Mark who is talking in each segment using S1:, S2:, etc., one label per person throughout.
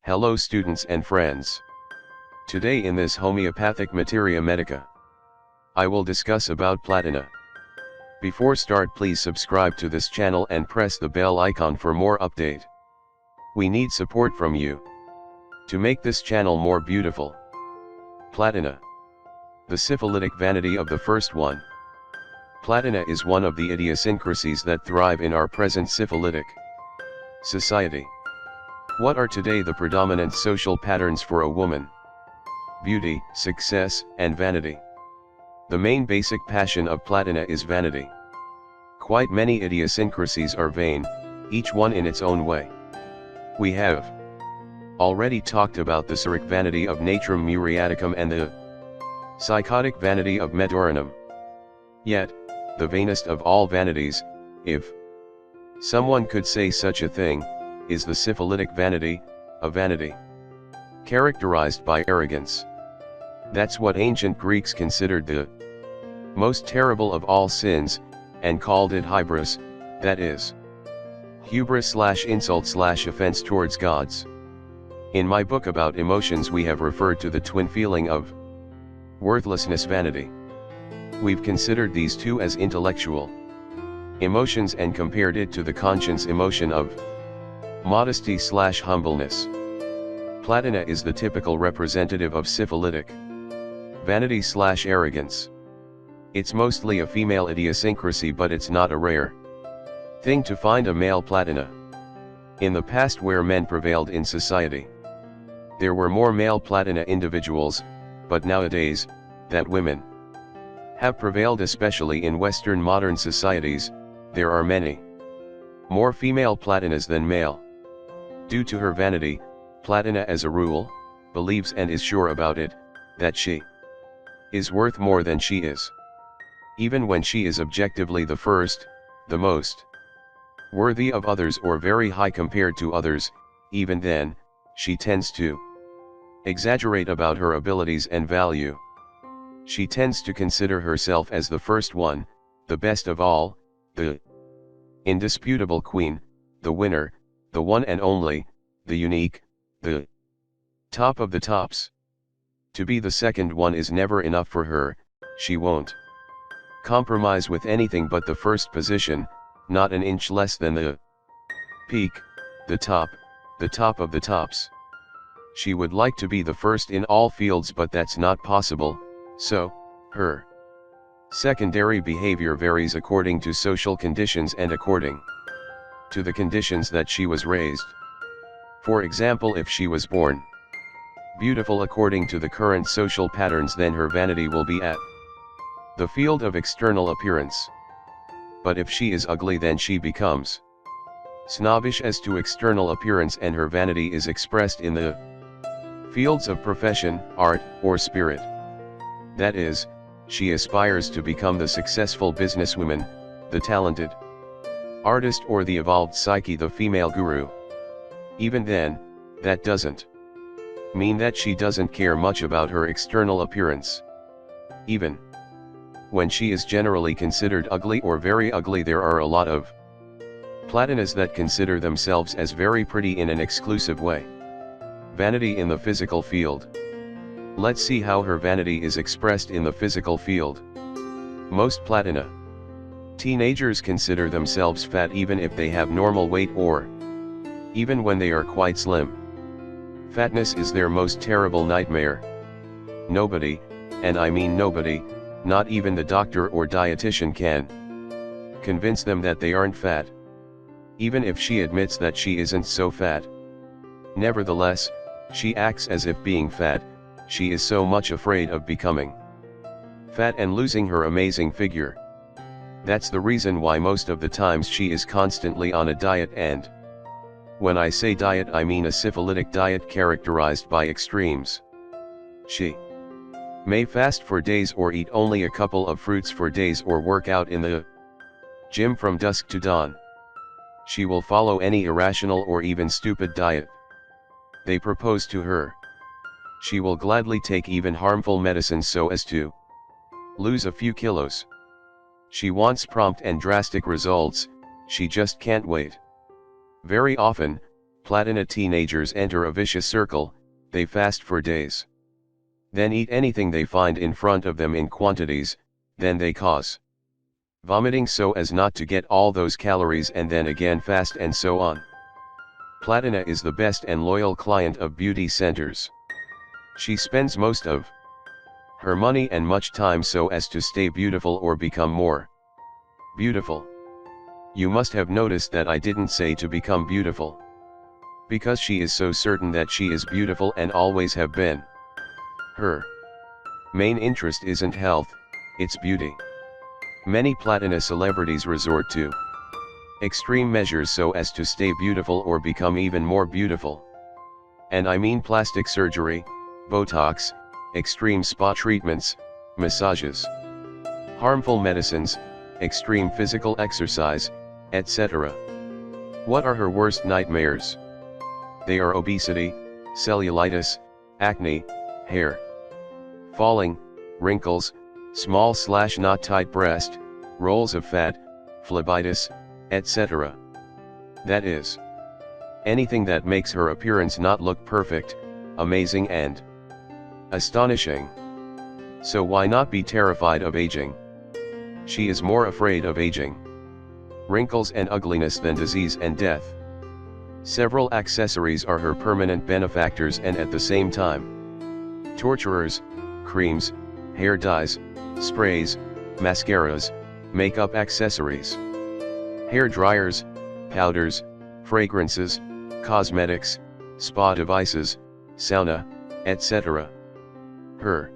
S1: Hello students and friends. Today in this homeopathic Materia Medica, I will discuss about Platina. Before start, please subscribe to this channel and press the bell icon for more update. We need support from you to make this channel more beautiful. Platina. The syphilitic vanity of the first one. Platina is one of the idiosyncrasies that thrive in our present syphilitic society. What are today the predominant social patterns for a woman? Beauty, success, and vanity. The main basic passion of Platina is vanity. Quite many idiosyncrasies are vain, each one in its own way. We have already talked about the Boericke vanity of Natrum muriaticum and the psychotic vanity of Medica. Yet, the vainest of all vanities, if someone could say such a thing, is the syphilitic vanity, a vanity characterized by arrogance. That's what ancient Greeks considered the most terrible of all sins, and called it hybris, that is, hubris/insult/offense towards gods. In my book about emotions, we have referred to the twin feeling of worthlessness vanity. We've considered these two as intellectual emotions and compared it to the conscience emotion of modesty/humbleness. Platina is the typical representative of syphilitic vanity/arrogance. It's mostly a female idiosyncrasy, but it's not a rare thing to find a male Platina. In the past, where men prevailed in society, there were more male Platina individuals, but nowadays, that women have prevailed, especially in Western modern societies, there are many more female Platinas than male. Due to her vanity, Platina as a rule, believes and is sure about it, that she is worth more than she is. Even when she is objectively the first, the most worthy of others, or very high compared to others, even then, she tends to exaggerate about her abilities and value. She tends to consider herself as the first one, the best of all, the indisputable queen, the winner, the one and only, the unique, the top of the tops. To be the second one is never enough for her. She won't compromise with anything but the first position, not an inch less than the peak, the top of the tops. She would like to be the first in all fields, but that's not possible, so her secondary behavior varies according to social conditions and according to the conditions that she was raised. For example, if she was born beautiful according to the current social patterns, then her vanity will be at the field of external appearance. But if she is ugly, then she becomes snobbish as to external appearance, and her vanity is expressed in the fields of profession, art, or spirit. That is, she aspires to become the successful businesswoman, the talented artist, or the evolved psyche, the female guru. Even then, that doesn't mean that she doesn't care much about her external appearance. Even when she is generally considered ugly or very ugly, there are a lot of Platinas that consider themselves as very pretty in an exclusive way. Vanity in the physical field. Let's see how her vanity is expressed in the physical field. Most Platina teenagers consider themselves fat even if they have normal weight, or even when they are quite slim. Fatness is their most terrible nightmare. Nobody, and I mean nobody, not even the doctor or dietitian, can convince them that they aren't fat, even if she admits that she isn't so fat. Nevertheless, she acts as if being fat, she is so much afraid of becoming fat and losing her amazing figure. That's the reason why most of the times she is constantly on a diet, and when I say diet, I mean a syphilitic diet characterized by extremes. She may fast for days, or eat only a couple of fruits for days, or work out in the gym from dusk to dawn. She will follow any irrational or even stupid diet they propose to her. She will gladly take even harmful medicines so as to lose a few kilos. She wants prompt and drastic results, she just can't wait. Very often, Platina teenagers enter a vicious circle, they fast for days. Then eat anything they find in front of them in quantities, then they cause vomiting so as not to get all those calories and then again fast and so on. Platina is the best and loyal client of beauty centers. She spends most of her money and much time so as to stay beautiful or become more beautiful. You must have noticed that I didn't say to become beautiful. Because she is so certain that she is beautiful and always have been. Her main interest isn't health, it's beauty. Many Platina celebrities resort to extreme measures so as to stay beautiful or become even more beautiful. And I mean plastic surgery, Botox, extreme spa treatments, massages, harmful medicines, extreme physical exercise, etc. What are her worst nightmares? They are obesity, cellulitis, acne, hair falling, wrinkles, small/not tight breast, rolls of fat, phlebitis, etc. That is, anything that makes her appearance not look perfect, amazing and astonishing. So why not be terrified of aging? She is more afraid of aging, wrinkles and ugliness than disease and death. Several accessories are her permanent benefactors and at the same time torturers: creams, hair dyes, sprays, mascaras, makeup accessories, hair dryers, powders, fragrances, cosmetics, spa devices, sauna, etc. Her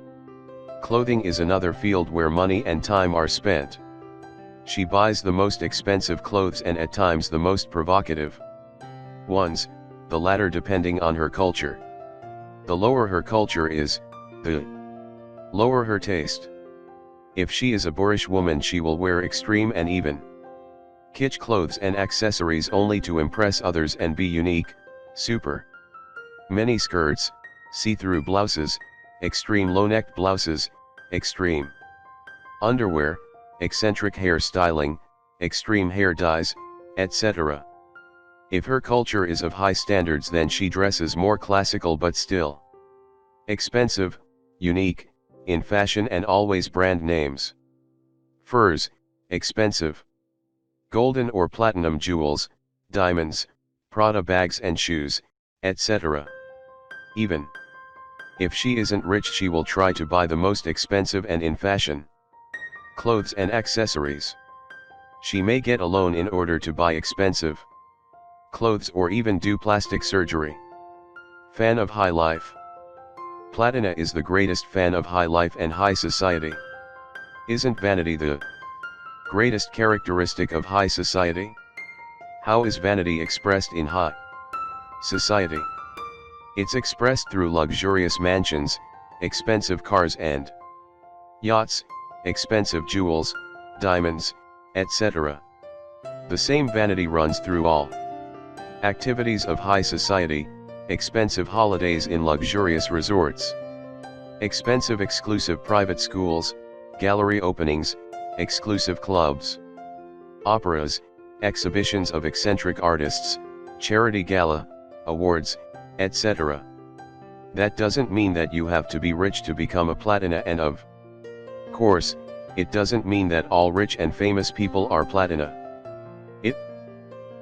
S1: clothing is another field where money and time are spent. She buys the most expensive clothes and at times the most provocative ones, the latter depending on her culture. The lower her culture is, the lower her taste. If she is a boorish woman, she will wear extreme and even kitsch clothes and accessories only to impress others and be unique, super mini skirts, see-through blouses, extreme low-necked blouses, extreme underwear, eccentric hair styling, extreme hair dyes, etc. If her culture is of high standards, then she dresses more classical but still expensive, unique, in fashion and always brand names. Furs, expensive. Golden or platinum jewels, diamonds, Prada bags and shoes, etc. Even if she isn't rich, she will try to buy the most expensive and in fashion clothes and accessories. She may get a loan in order to buy expensive clothes or even do plastic surgery. Fan of high life. Platina is the greatest fan of high life and high society. Isn't vanity the greatest characteristic of high society? How is vanity expressed in high society? It's expressed through luxurious mansions, expensive cars and yachts, expensive jewels, diamonds, etc. The same vanity runs through all activities of high society: expensive holidays in luxurious resorts, expensive exclusive private schools, gallery openings, exclusive clubs, operas, exhibitions of eccentric artists, charity gala, awards, etc. That doesn't mean that you have to be rich to become a Platina, and of course, it doesn't mean that all rich and famous people are Platina. It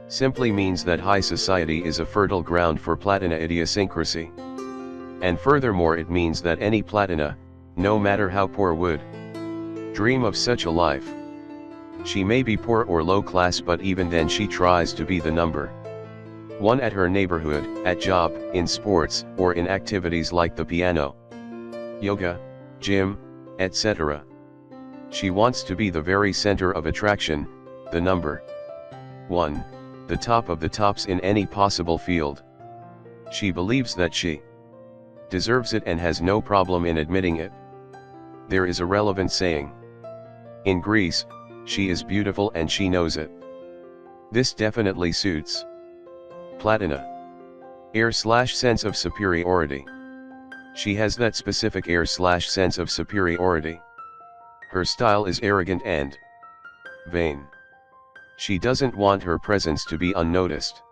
S1: simply means that high society is a fertile ground for Platina idiosyncrasy. And furthermore, it means that any Platina, no matter how poor, would dream of such a life. She may be poor or low class, but even then she tries to be the number one at her neighborhood, at job, in sports, or in activities like the piano, yoga, gym, etc. She wants to be the very center of attraction, the number one, the top of the tops in any possible field. She believes that she deserves it and has no problem in admitting it. There is a relevant saying in Greece: she is beautiful and she knows it. This definitely suits Platina. Air/sense of superiority. She has that specific air/sense of superiority. Her style is arrogant and vain. She doesn't want her presence to be unnoticed.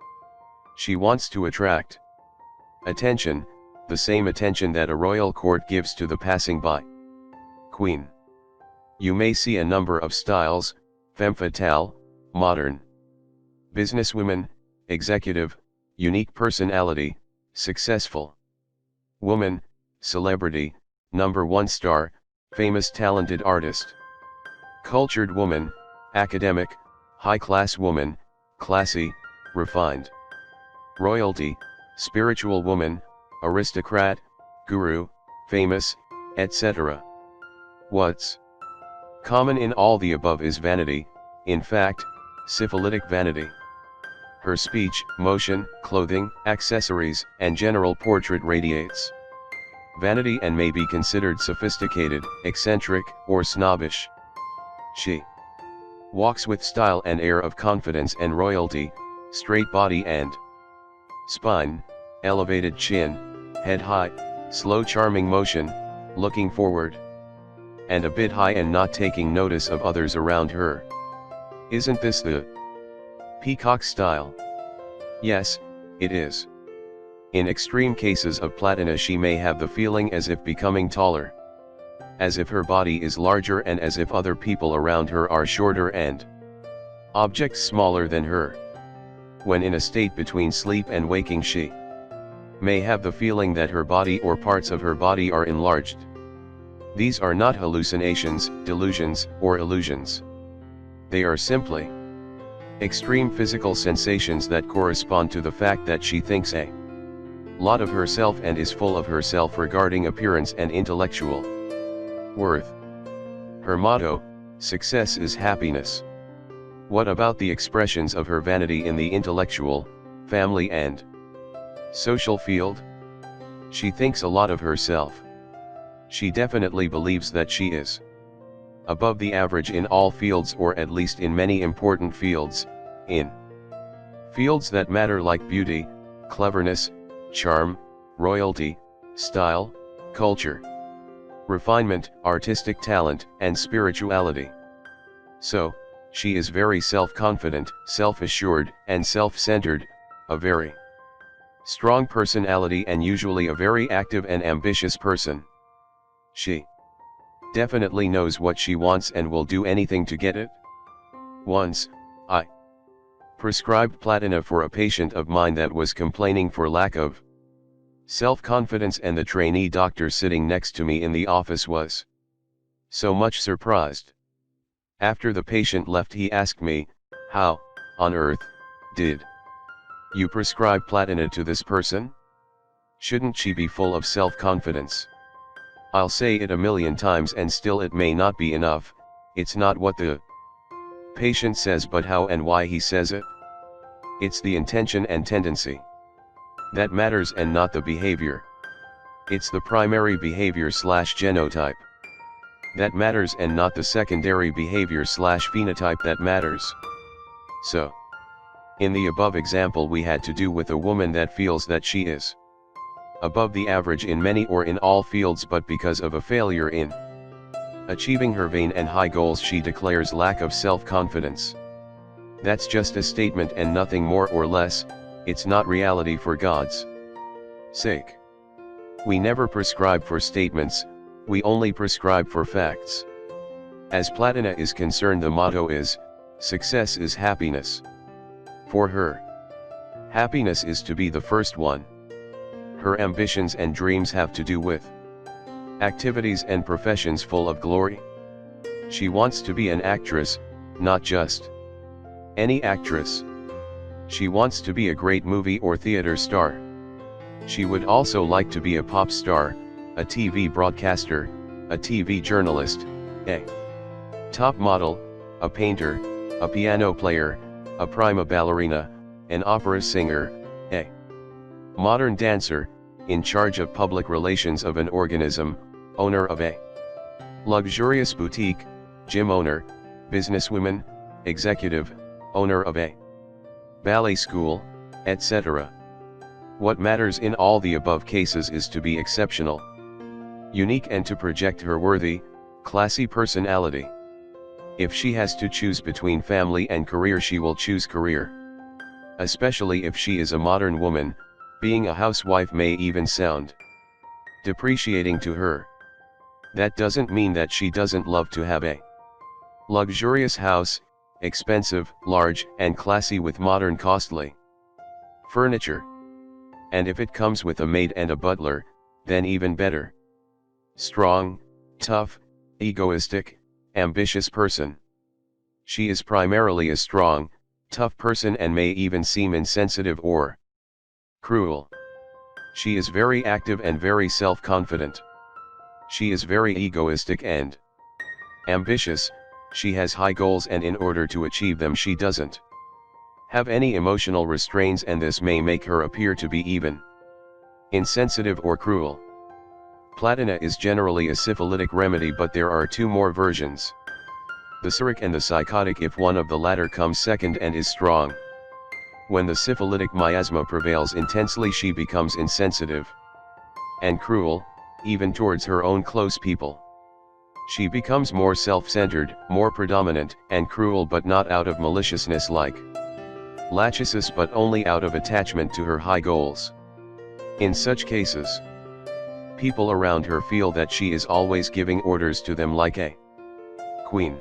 S1: She wants to attract attention, the same attention that a royal court gives to the passing by queen. You may see a number of styles: femme fatale, modern, businesswoman, executive, unique personality, successful woman, celebrity, #1 star, famous talented artist, cultured woman, academic, high-class woman, classy, refined, royalty, spiritual woman, aristocrat, guru, famous, etc. What's common in all the above is vanity, in fact, syphilitic vanity. Her speech, motion, clothing, accessories, and general portrait radiates vanity and may be considered sophisticated, eccentric, or snobbish. She walks with style and air of confidence and royalty, straight body and spine, elevated chin, head high, slow charming motion, looking forward, and a bit high and not taking notice of others around her. Isn't this the peacock style? Yes, it is. In extreme cases of Platina she may have the feeling as if becoming taller, as if her body is larger and as if other people around her are shorter and objects smaller than her. When in a state between sleep and waking she may have the feeling that her body or parts of her body are enlarged. These are not hallucinations, delusions, or illusions. They are simply extreme physical sensations that correspond to the fact that she thinks a lot of herself and is full of herself regarding appearance and intellectual worth. Her motto, success is happiness. What about the expressions of her vanity in the intellectual, family and social field? She thinks a lot of herself. She definitely believes that she is above the average in all fields, or at least in many important fields, in fields that matter like beauty, cleverness, charm, royalty, style, culture, refinement, artistic talent, and spirituality. So, she is very self-confident, self-assured, and self-centered, a very strong personality and usually a very active and ambitious person. She definitely knows what she wants and will do anything to get it. Once, I prescribed Platina for a patient of mine that was complaining for lack of self-confidence, and the trainee doctor sitting next to me in the office was so much surprised. After the patient left, he asked me, "How on earth did you prescribe Platina to this person? Shouldn't she be full of self-confidence?" I'll say it a million times and still it may not be enough. It's not what the patient says but how and why he says it. It's the intention and tendency that matters and not the behavior. It's the primary behavior / genotype that matters and not the secondary behavior / phenotype that matters. So, in the above example we had to do with a woman that feels that she is above the average in many or in all fields, but because of a failure in achieving her vain and high goals she declares lack of self-confidence. That's just a statement and nothing more or less. It's not reality for God's sake. We never prescribe for statements, we only prescribe for facts. As Platina is concerned, the motto is, success is happiness. For her, happiness is to be the first one. Her ambitions and dreams have to do with activities and professions full of glory. She wants to be an actress, not just any actress. She wants to be a great movie or theater star. She would also like to be a pop star, a TV broadcaster, a TV journalist, a top model, a painter, a piano player, a prima ballerina, an opera singer, a modern dancer, in charge of public relations of an organism, owner of a luxurious boutique, gym owner, businesswoman, executive, owner of a ballet school, etc. What matters in all the above cases is to be exceptional, unique, and to project her worthy, classy personality. If she has to choose between family and career, she will choose career. especially if she is a modern woman. Being a housewife may even sound depreciating to her. That doesn't mean that she doesn't love to have a luxurious house, expensive, large, and classy with modern costly furniture. And if it comes with a maid and a butler, then even better. Strong, tough, egoistic, ambitious person. She is primarily a strong, tough person and may even seem insensitive or cruel. She is very active and very self-confident. She is very egoistic and ambitious. She has high goals, and in order to achieve them she doesn't have any emotional restraints, and this may make her appear to be even insensitive or cruel. Platina is generally a syphilitic remedy, but there are two more versions: the syric and the psychotic, if one of the latter comes second and is strong. When the syphilitic miasma prevails intensely, she becomes insensitive and cruel, even towards her own close people. She becomes more self-centered, more predominant, and cruel, but not out of maliciousness like lachesis, but only out of attachment to her high goals. In such cases, people around her feel that she is always giving orders to them like a queen.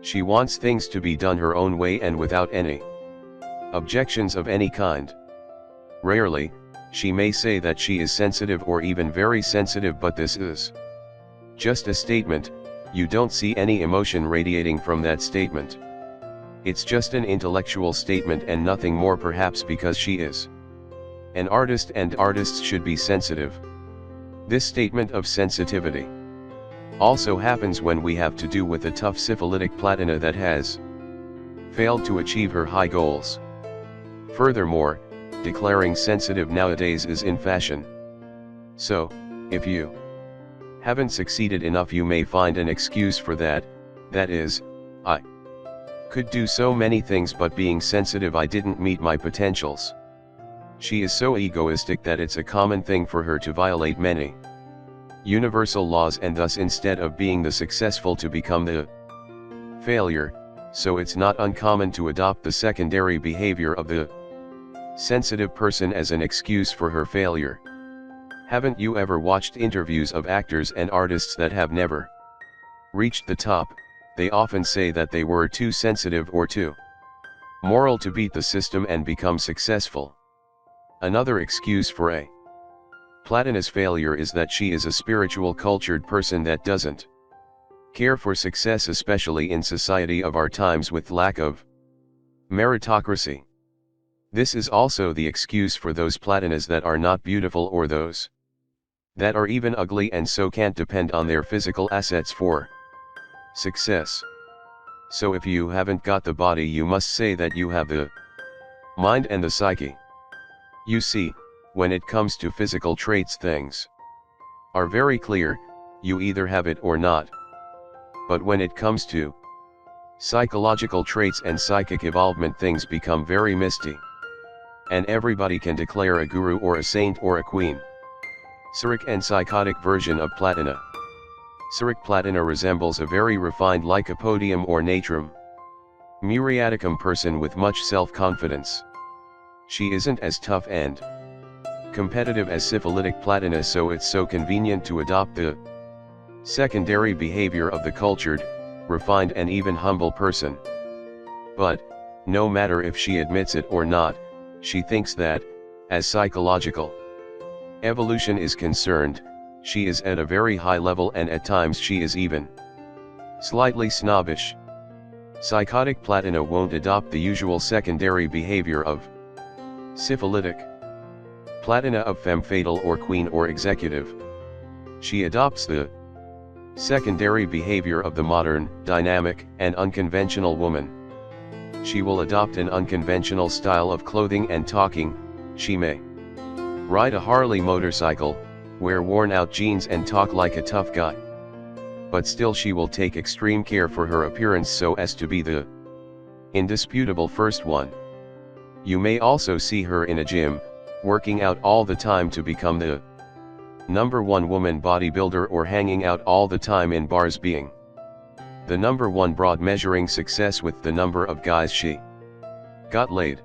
S1: She wants things to be done her own way and without any objections of any kind. Rarely, she may say that she is sensitive or even very sensitive, but this is just a statement. You don't see any emotion radiating from that statement. It's just an intellectual statement and nothing more, perhaps because she is an artist and artists should be sensitive. This statement of sensitivity also happens when we have to do with a tough syphilitic platina that has failed to achieve her high goals. Furthermore, declaring sensitive nowadays is in fashion. So, if you haven't succeeded enough, you may find an excuse for that. That is, I could do so many things, but being sensitive I didn't meet my potentials. She is so egoistic that it's a common thing for her to violate many universal laws, and thus instead of being the successful to become the failure. So it's not uncommon to adopt the secondary behavior of the sensitive person as an excuse for her failure. Haven't you ever watched interviews of actors and artists that have never reached the top? They often say that they were too sensitive or too moral to beat the system and become successful. Another excuse for a Platina's failure is that she is a spiritual, cultured person that doesn't care for success, especially in society of our times with lack of meritocracy. This is also the excuse for those platinas that are not beautiful, or those that are even ugly and so can't depend on their physical assets for success. So if you haven't got the body, you must say that you have the mind and the psyche. You see, when it comes to physical traits, things are very clear: you either have it or not. But when it comes to psychological traits and psychic evolvement, things become very misty. And everybody can declare a guru or a saint or a queen. Syric and psychotic version of platina. Syric platina resembles a very refined lycopodium or natrum muriaticum person with much self-confidence. She isn't as tough and competitive as syphilitic platina, so it's so convenient to adopt the secondary behavior of the cultured, refined and even humble person. But, no matter if she admits it or not, she thinks that, as psychological evolution is concerned, she is at a very high level, and at times she is even slightly snobbish. Psychotic platina won't adopt the usual secondary behavior of syphilitic platina of femme fatale or queen or executive. She adopts the secondary behavior of the modern, dynamic, and unconventional woman. She will adopt an unconventional style of clothing and talking. She may ride a Harley motorcycle, wear worn-out jeans and talk like a tough guy. But still she will take extreme care for her appearance so as to be the indisputable first one. You may also see her in a gym, working out all the time to become the #1 woman bodybuilder, or hanging out all the time in bars being the #1 broad, measuring success with the number of guys she got laid.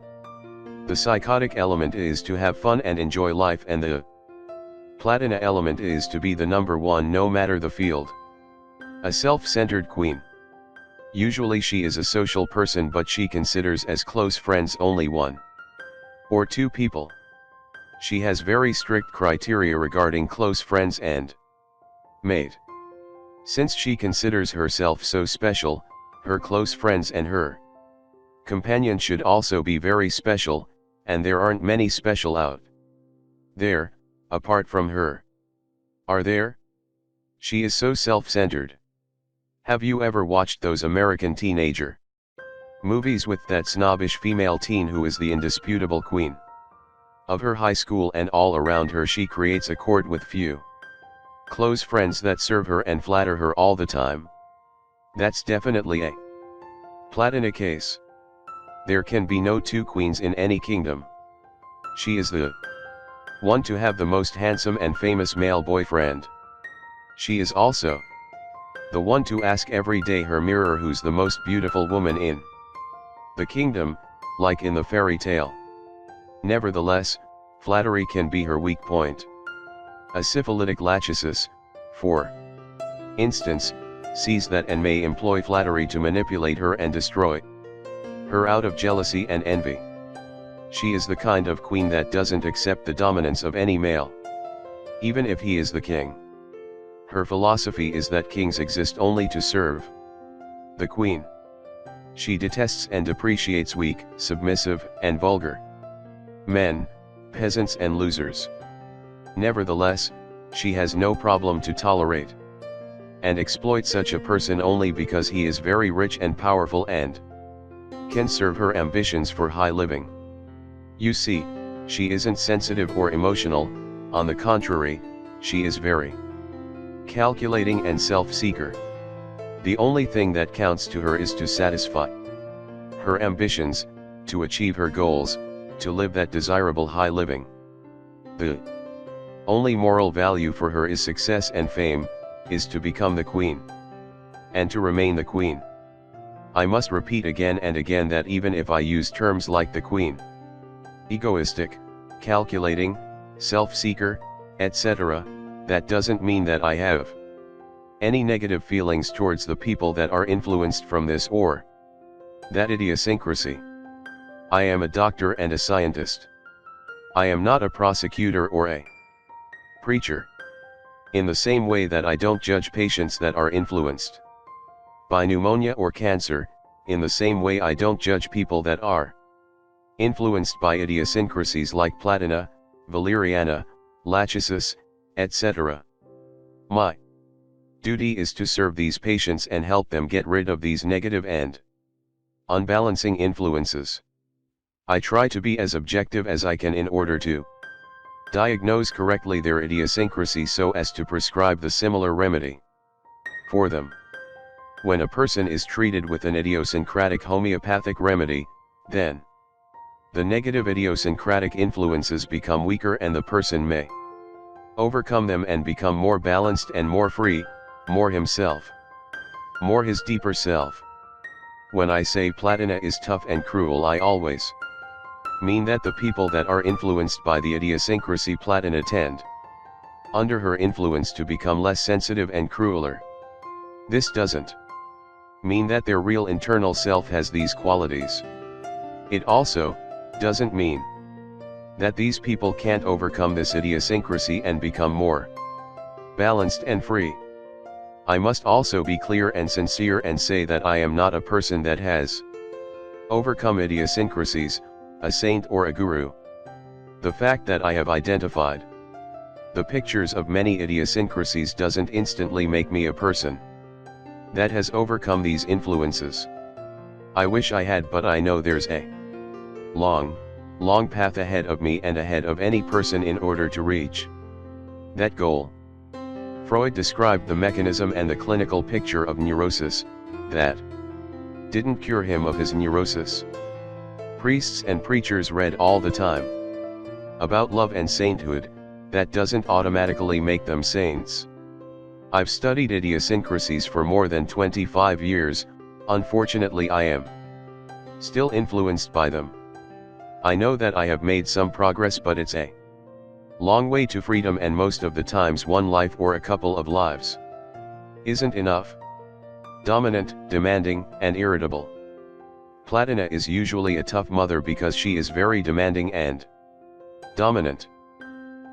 S1: The psychotic element is to have fun and enjoy life, and the Platina element is to be the number one no matter the field. A self-centered queen. Usually she is a social person, but she considers as close friends only one or two people. She has very strict criteria regarding close friends and mate. Since she considers herself so special, her close friends and her companions should also be very special, and there aren't many special out there, apart from her. Are there? She is so self-centered. Have you ever watched those American teenager movies with that snobbish female teen who is the indisputable queen of her high school, and all around her she creates a court with few close friends that serve her and flatter her all the time? That's definitely a Platina case. There can be no two queens in any kingdom. She is the one to have the most handsome and famous male boyfriend. She is also the one to ask every day her mirror who's the most beautiful woman in the kingdom, like in the fairy tale. Nevertheless, flattery can be her weak point. A syphilitic lachesis, for instance, sees that and may employ flattery to manipulate her and destroy her out of jealousy and envy. She is the kind of queen that doesn't accept the dominance of any male, even if he is the king. Her philosophy is that kings exist only to serve the queen. She detests and depreciates weak, submissive, and vulgar men, peasants and losers. Nevertheless, she has no problem to tolerate and exploit such a person only because he is very rich and powerful and can serve her ambitions for high living. You see, she isn't sensitive or emotional. On the contrary, she is very calculating and self-seeker. The only thing that counts to her is to satisfy her ambitions, to achieve her goals, to live that desirable high living. The only moral value for her is success and fame, is to become the queen, and to remain the queen. I must repeat again and again that even if I use terms like the queen, egoistic, calculating, self-seeker, etc., that doesn't mean that I have any negative feelings towards the people that are influenced from this or that idiosyncrasy. I am a doctor and a scientist. I am not a prosecutor or a preacher. In the same way that I don't judge patients that are influenced by pneumonia or cancer, in the same way I don't judge people that are influenced by idiosyncrasies like Platina, Valeriana, Lachesis, etc. My duty is to serve these patients and help them get rid of these negative and unbalancing influences. I try to be as objective as I can in order to diagnose correctly their idiosyncrasy so as to prescribe the similar remedy for them. When a person is treated with an idiosyncratic homeopathic remedy, then the negative idiosyncratic influences become weaker and the person may overcome them and become more balanced and more free, more himself, more his deeper self. When I say Platina is tough and cruel, I always mean that the people that are influenced by the idiosyncrasy Platina tend, under her influence, to become less sensitive and crueler. This doesn't mean that their real internal self has these qualities. It also doesn't mean that these people can't overcome this idiosyncrasy and become more balanced and free. I must also be clear and sincere and say that I am not a person that has overcome idiosyncrasies, a saint or a guru. The fact that I have identified the pictures of many idiosyncrasies doesn't instantly make me a person that has overcome these influences. I wish I had, but I know there's a long path ahead of me and ahead of any person in order to reach that goal. Freud described the mechanism and the clinical picture of neurosis that didn't cure him of his neurosis. Priests and preachers read all the time about love and sainthood. That doesn't automatically make them saints. I've studied idiosyncrasies for more than 25 years, unfortunately I am still influenced by them. I know that I have made some progress, but it's a long way to freedom, and most of the times one life or a couple of lives isn't enough. Dominant, demanding, and irritable. Platina is usually a tough mother because she is very demanding and dominant.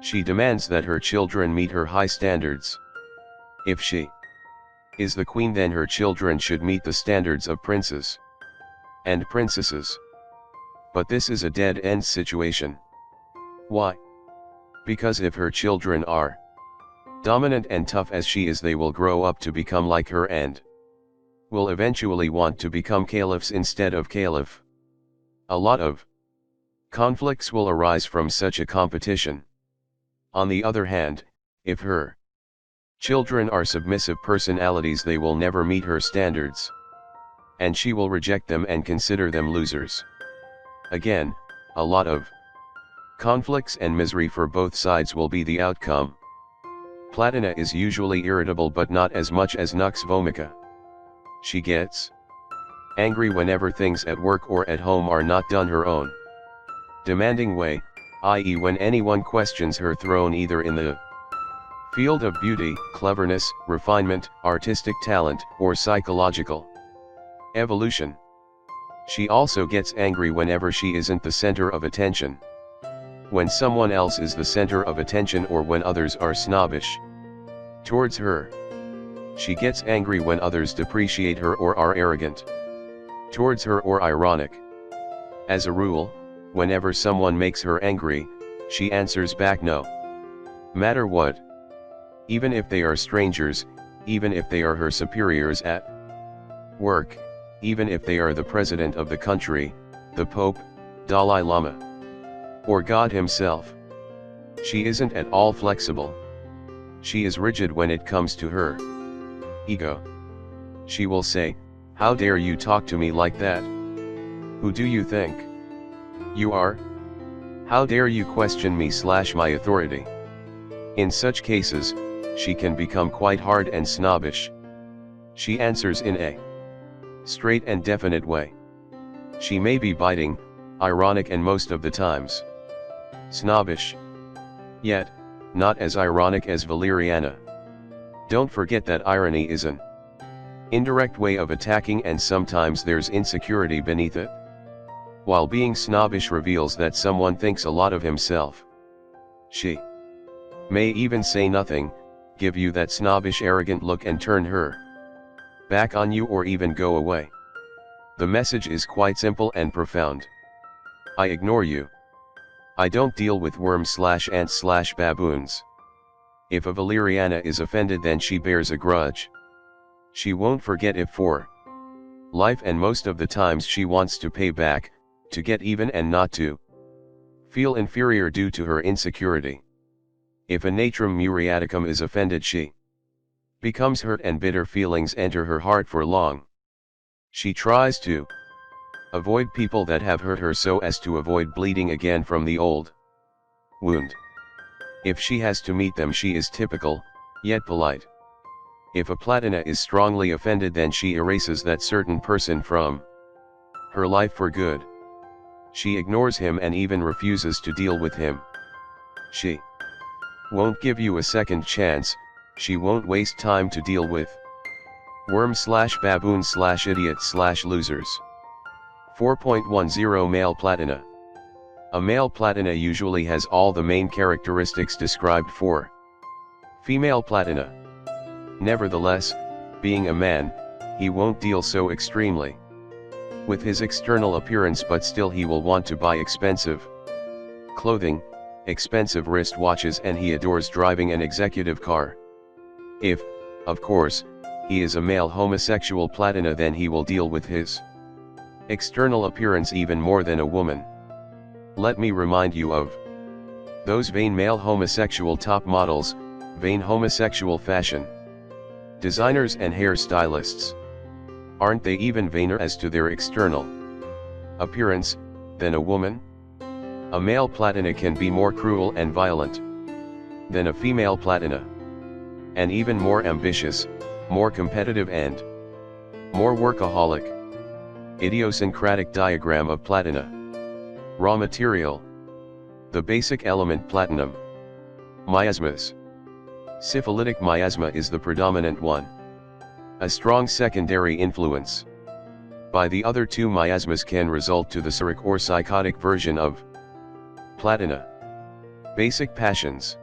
S1: She demands that her children meet her high standards. If she is the queen, then her children should meet the standards of princes and princesses. But this is a dead-end situation. Why? Because if her children are dominant and tough as she is, they will grow up to become like her and will eventually want to become caliphs instead of caliph. A lot of conflicts will arise from such a competition. On the other hand, if her children are submissive personalities, they will never meet her standards, and she will reject them and consider them losers. Again, a lot of conflicts and misery for both sides will be the outcome. Platina is usually irritable, but not as much as Nympho Mania. She gets angry whenever things at work or at home are not done her own demanding way, i.e. when anyone questions her throne either in the field of beauty, cleverness, refinement, artistic talent, or psychological evolution. She also gets angry whenever she isn't the center of attention, when someone else is the center of attention, or when others are snobbish towards her. She gets angry when others depreciate her or are arrogant towards her or ironic. As a rule, whenever someone makes her angry, she answers back no matter what. Even if they are strangers, even if they are her superiors at work, even if they are the president of the country, the Pope, Dalai Lama, or God himself. She isn't at all flexible. She is rigid when it comes to her ego. She will say, "How dare you talk to me like that? Who do you think you are? How dare you question me/my authority?" In such cases, she can become quite hard and snobbish. She answers in a straight and definite way. She may be biting, ironic, and most of the times snobbish, yet not as ironic as Valeriana. Don't forget that irony is an indirect way of attacking, and sometimes there's insecurity beneath it. While being snobbish reveals that someone thinks a lot of himself, she may even say nothing, give you that snobbish arrogant look, and turn her back on you, or even go away. The message is quite simple and profound. I ignore you. I don't deal with worms/ants/baboons. If a Valeriana is offended, then she bears a grudge. She won't forget it for life, and most of the times she wants to pay back, to get even, and not to feel inferior due to her insecurity. If a Natrum muriaticum is offended, she becomes hurt, and bitter feelings enter her heart for long. She tries to avoid people that have hurt her so as to avoid bleeding again from the old wound. If she has to meet them, she is typical, yet polite. If a Platina is strongly offended, then she erases that certain person from her life for good. She ignores him and even refuses to deal with him. She won't give you a second chance. She won't waste time to deal with worm/baboon/idiot/losers. 4.10 Male Platina. A male Platina usually has all the main characteristics described for female Platina. Nevertheless, being a man, he won't deal so extremely with his external appearance, but still he will want to buy expensive clothing, expensive wristwatches, and he adores driving an executive car. If, of course, he is a male homosexual Platina, then he will deal with his external appearance even more than a woman. Let me remind you of those vain male homosexual top models, vain homosexual fashion designers and hair stylists. Aren't they even vainer as to their external appearance than a woman? A male Platina can be more cruel and violent than a female Platina, and even more ambitious, more competitive, and more workaholic. Idiosyncratic diagram of Platina. Raw material. The basic element platinum. Miasmas. Syphilitic miasma is the predominant one. A strong secondary influence by the other two miasmas can result to the cyric or psychotic version of Platina. Basic passions.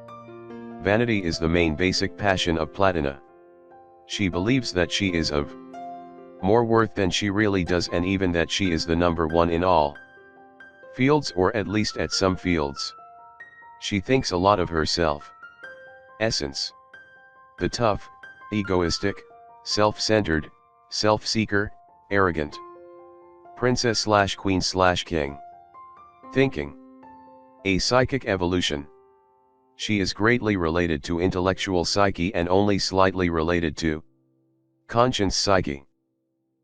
S1: Vanity is the main basic passion of Platina. She believes that she is of more worth than she really does, and even that she is the number one in all fields, or at least at some fields. She thinks a lot of herself. Essence. The tough, egoistic, self-centered, self-seeker, arrogant princess/queen/king. Thinking. A psychic evolution. She is greatly related to intellectual psyche and only slightly related to conscience psyche.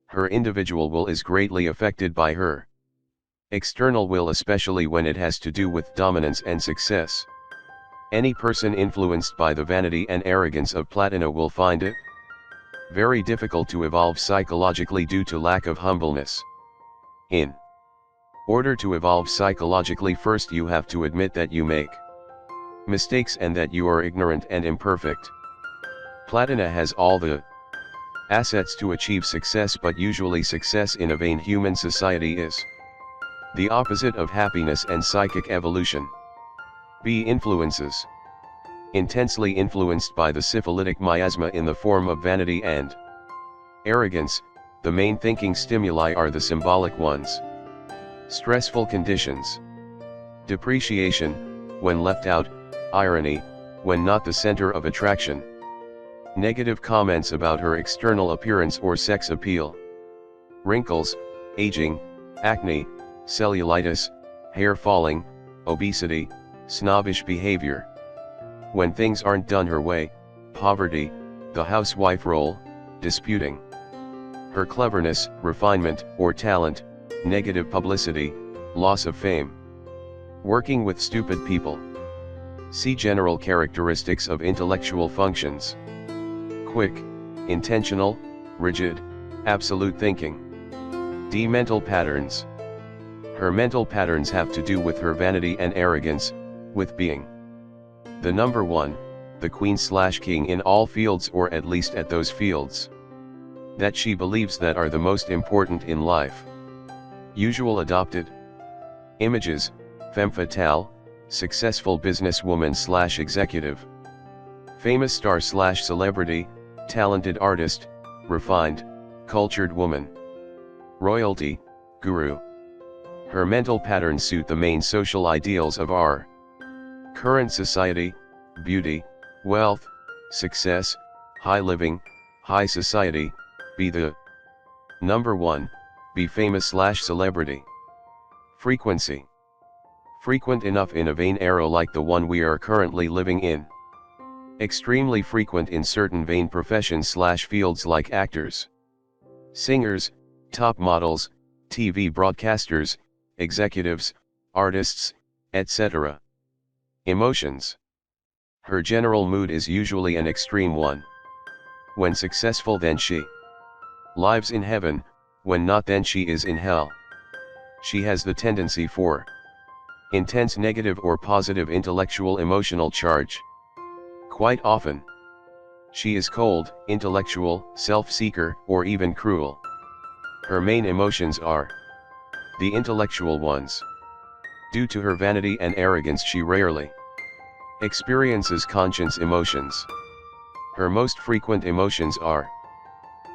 S1: Her individual will is greatly affected by her external will, especially when it has to do with dominance and success. Any person influenced by the vanity and arrogance of Platina will find it very difficult to evolve psychologically due to lack of humbleness. In order to evolve psychologically, first you have to admit that you make mistakes and that you are ignorant and imperfect. Platina has all the assets to achieve success, but usually success in a vain human society is the opposite of happiness and psychic evolution. B. Influences. Intensely influenced by the syphilitic miasma in the form of vanity and arrogance, the main thinking stimuli are the symbolic ones. Stressful conditions. Depreciation, when left out, irony, when not the center of attraction. Negative comments about her external appearance or sex appeal. Wrinkles, aging, acne, cellulitis, hair falling, obesity, snobbish behavior. When things aren't done her way, poverty, the housewife role, disputing her cleverness, refinement, or talent, negative publicity, loss of fame. Working with stupid people. See general characteristics of intellectual functions. Quick, intentional, rigid, absolute thinking. D. Mental patterns. Her mental patterns have to do with her vanity and arrogance, with being the number one, the queen/king in all fields, or at least at those fields that she believes that are the most important in life. Usual adopted images: femme fatale, successful businesswoman/executive, famous star/celebrity, talented artist, refined, cultured woman, royalty, guru. Her mental patterns suit the main social ideals of our current society: beauty, wealth, success, high living, high society, be the number one, be famous/celebrity. Frequency. Frequent enough in a vain era like the one we are currently living in. Extremely frequent in certain vain professions/fields like actors, singers, top models, TV broadcasters, executives, artists, etc. Emotions. Her general mood is usually an extreme one. When successful, then she lives in heaven; when not, then she is in hell. She has the tendency for intense negative or positive intellectual emotional charge. Quite often, she is cold, intellectual, self-seeker, or even cruel. Her main emotions are the intellectual ones. Due to her vanity and arrogance, she rarely experiences conscience emotions. Her most frequent emotions are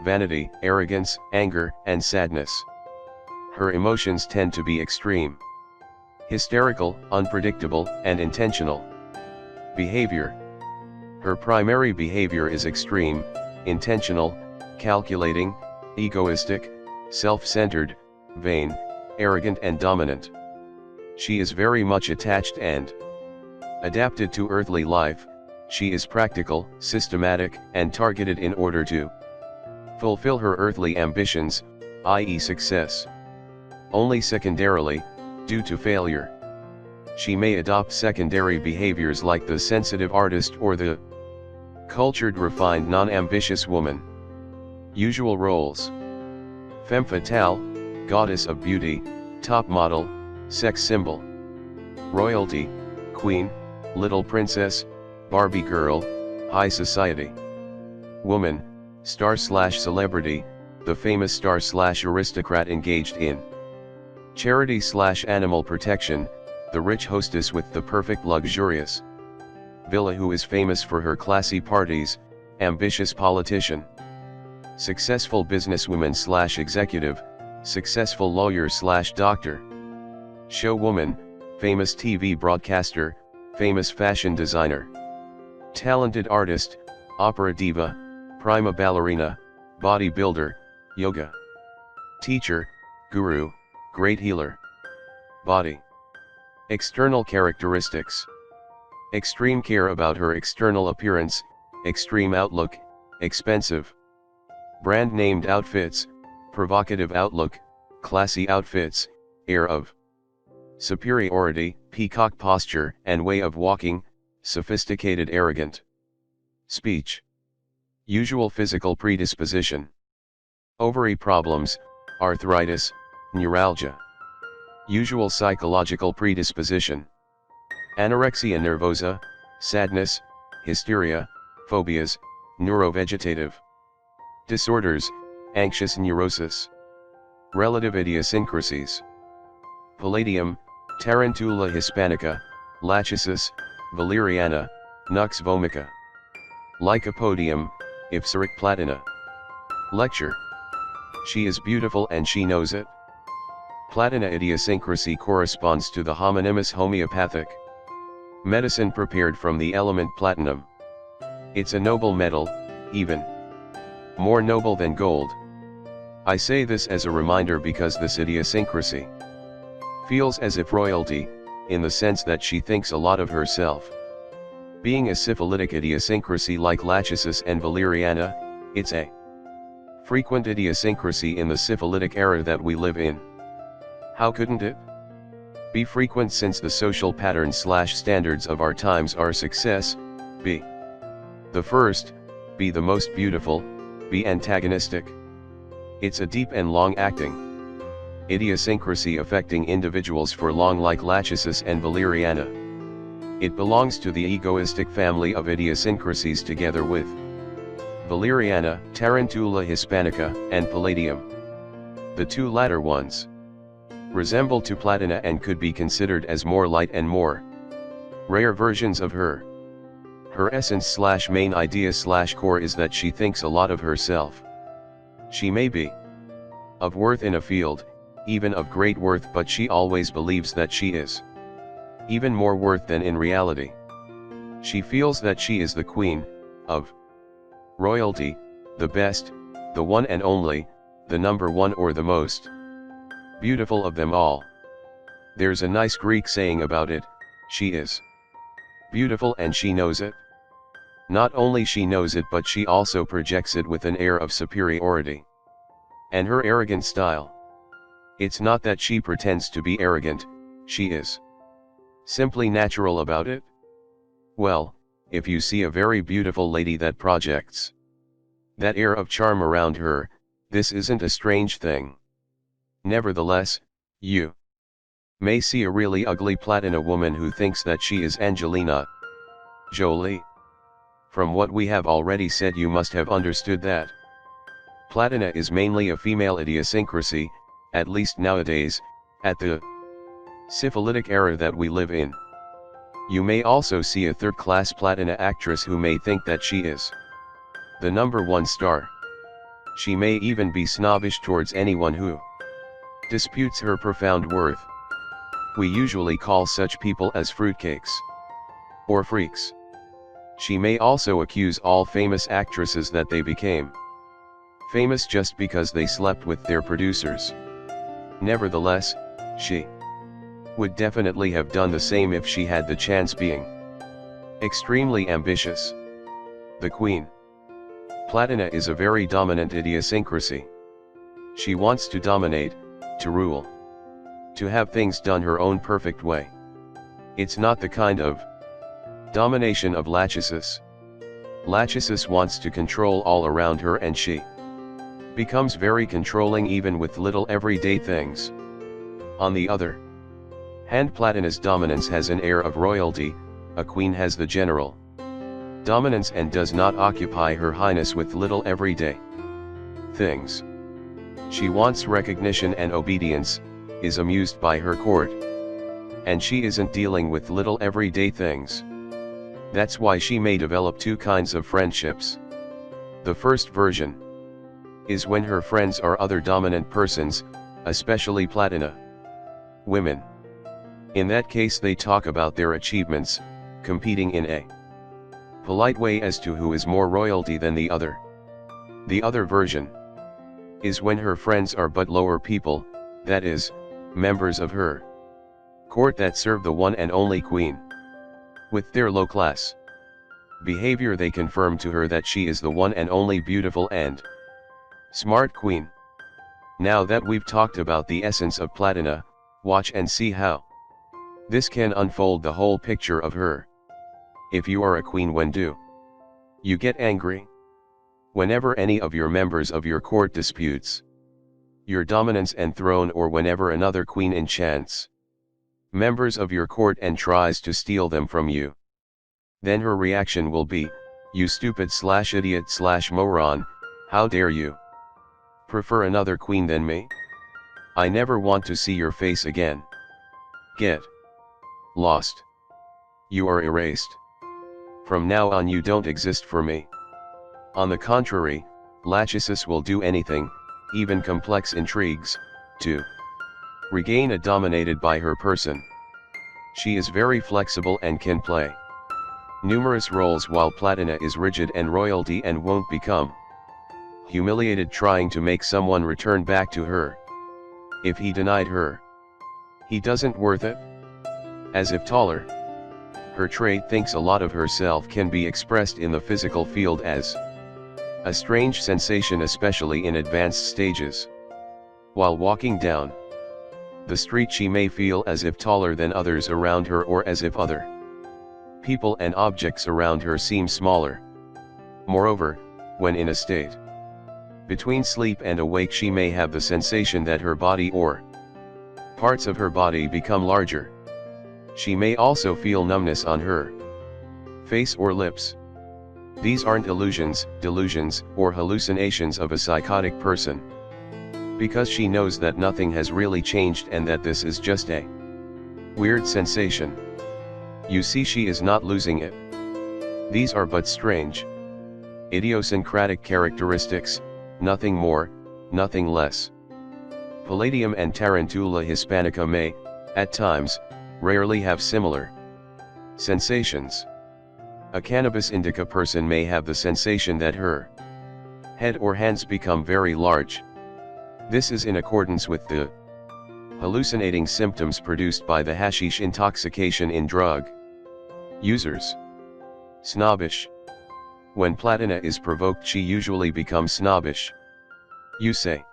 S1: vanity, arrogance, anger, and sadness. Her emotions tend to be extreme, hysterical, unpredictable, and intentional. Behavior. Her primary behavior is extreme, intentional, calculating, egoistic, self-centered, vain, arrogant, and dominant. She is very much attached and adapted to earthly life. She is practical, systematic, and targeted in order to fulfill her earthly ambitions, i.e. success. Only secondarily, due to failure, she may adopt secondary behaviors like the sensitive artist or the cultured, refined, non-ambitious woman. Usual roles: femme fatale, goddess of beauty, top model, sex symbol, royalty, queen, little princess, Barbie girl, high society, woman, star/celebrity, the famous star/aristocrat engaged in charity/animal protection, the rich hostess with the perfect luxurious villa who is famous for her classy parties, ambitious politician, successful businesswoman/executive, successful lawyer/doctor, showwoman, famous TV broadcaster, famous fashion designer, talented artist, opera diva, prima ballerina, bodybuilder, yoga teacher, guru, great healer. Body. External characteristics. Extreme care about her external appearance, extreme outlook, expensive brand named outfits, provocative outlook, classy outfits, air of superiority, peacock posture and way of walking, sophisticated arrogant speech. Usual physical predisposition. Ovary problems, arthritis, neuralgia. Usual psychological predisposition. Anorexia nervosa, sadness, hysteria, phobias, neurovegetative disorders, anxious neurosis. Relative idiosyncrasies. Palladium, Tarantula hispanica, Lachesis, Valeriana, Nux vomica. Lycopodium, Ipsaric platina. Lecture. She is beautiful and she knows it. Platina idiosyncrasy corresponds to the homonymous homeopathic medicine prepared from the element platinum. It's a noble metal, even more noble than gold. I say this as a reminder because this idiosyncrasy feels as if royalty, in the sense that she thinks a lot of herself. Being a syphilitic idiosyncrasy like Lachesis and Valeriana, it's a frequent idiosyncrasy in the syphilitic era that we live in. How couldn't it be frequent since the social patterns/standards of our times are success, be the first, be the most beautiful, be antagonistic. It's a deep and long-acting idiosyncrasy affecting individuals for long like Lachesis and Valeriana. It belongs to the egoistic family of idiosyncrasies together with Valeriana, Tarantula hispanica, and Palladium. The two latter ones resemble to Platina and could be considered as more light and more rare versions of her. Her essence/main idea/core is that she thinks a lot of herself. She may be of worth in a field, even of great worth, but she always believes that she is even more worth than in reality. She feels that she is the queen of royalty, the best, the one and only, the number one or the most beautiful of them all. There's a nice Greek saying about it, she is beautiful and she knows it. Not only she knows it but she also projects it with an air of superiority. And her arrogant style. It's not that she pretends to be arrogant, she is simply natural about it. Well, if you see a very beautiful lady that projects that air of charm around her, this isn't a strange thing. Nevertheless, you may see a really ugly Platina woman who thinks that she is Angelina Jolie. From what we have already said, you must have understood that Platina is mainly a female idiosyncrasy, at least nowadays, at the syphilitic era that we live in. You may also see a third-class Platina actress who may think that she is the number one star. She may even be snobbish towards anyone who disputes her profound worth. We usually call such people as fruitcakes or freaks. She may also accuse all famous actresses that they became famous just because they slept with their producers. Nevertheless, she would definitely have done the same if she had the chance, being extremely ambitious. The Queen Platina is a very dominant idiosyncrasy. She wants to dominate, to rule, to have things done her own perfect way. It's not the kind of domination of Lachesis. Lachesis wants to control all around her and she becomes very controlling even with little everyday things. On the other Hand Platina's dominance has an air of royalty, a queen has the general dominance and does not occupy her highness with little everyday things. She wants recognition and obedience, is amused by her court. And she isn't dealing with little everyday things. That's why she may develop two kinds of friendships. The first version is when her friends are other dominant persons, especially Platina women. In that case they talk about their achievements, competing in a polite way as to who is more royalty than the other. The other version is when her friends are but lower people, that is, members of her court that serve the one and only queen. With their low class behavior they confirm to her that she is the one and only beautiful and smart queen. Now that we've talked about the essence of Platina, watch and see how this can unfold the whole picture of her. If you are a queen, when do you get angry? Whenever any of your members of your court disputes your dominance and throne, or whenever another queen enchants members of your court and tries to steal them from you. Then her reaction will be, "You stupid/idiot/moron, how dare you prefer another queen than me? I never want to see your face again. Get lost. You are erased. From now on you don't exist for me." On the contrary, Lachesis will do anything, even complex intrigues, to regain a dominated by her person. She is very flexible and can play numerous roles, while Platina is rigid and royalty and won't become humiliated trying to make someone return back to her. If he denied her, he doesn't worth it. As if taller, her trait thinks a lot of herself can be expressed in the physical field as a strange sensation, especially in advanced stages. While walking down the street she may feel as if taller than others around her, or as if other people and objects around her seem smaller. Moreover, when in a state between sleep and awake she may have the sensation that her body or parts of her body become larger. She may also feel numbness on her face or lips. These aren't illusions, delusions, or hallucinations of a psychotic person, because she knows that nothing has really changed and that this is just a weird sensation. You see, she is not losing it. These are but strange, idiosyncratic characteristics, nothing more, nothing less. Palladium and Tarantula hispanica may, at times, rarely have similar sensations. A cannabis indica person may have the sensation that her head or hands become very large. This is in accordance with the hallucinating symptoms produced by the hashish intoxication in drug users. Snobbish. When Platina is provoked she usually becomes snobbish. You say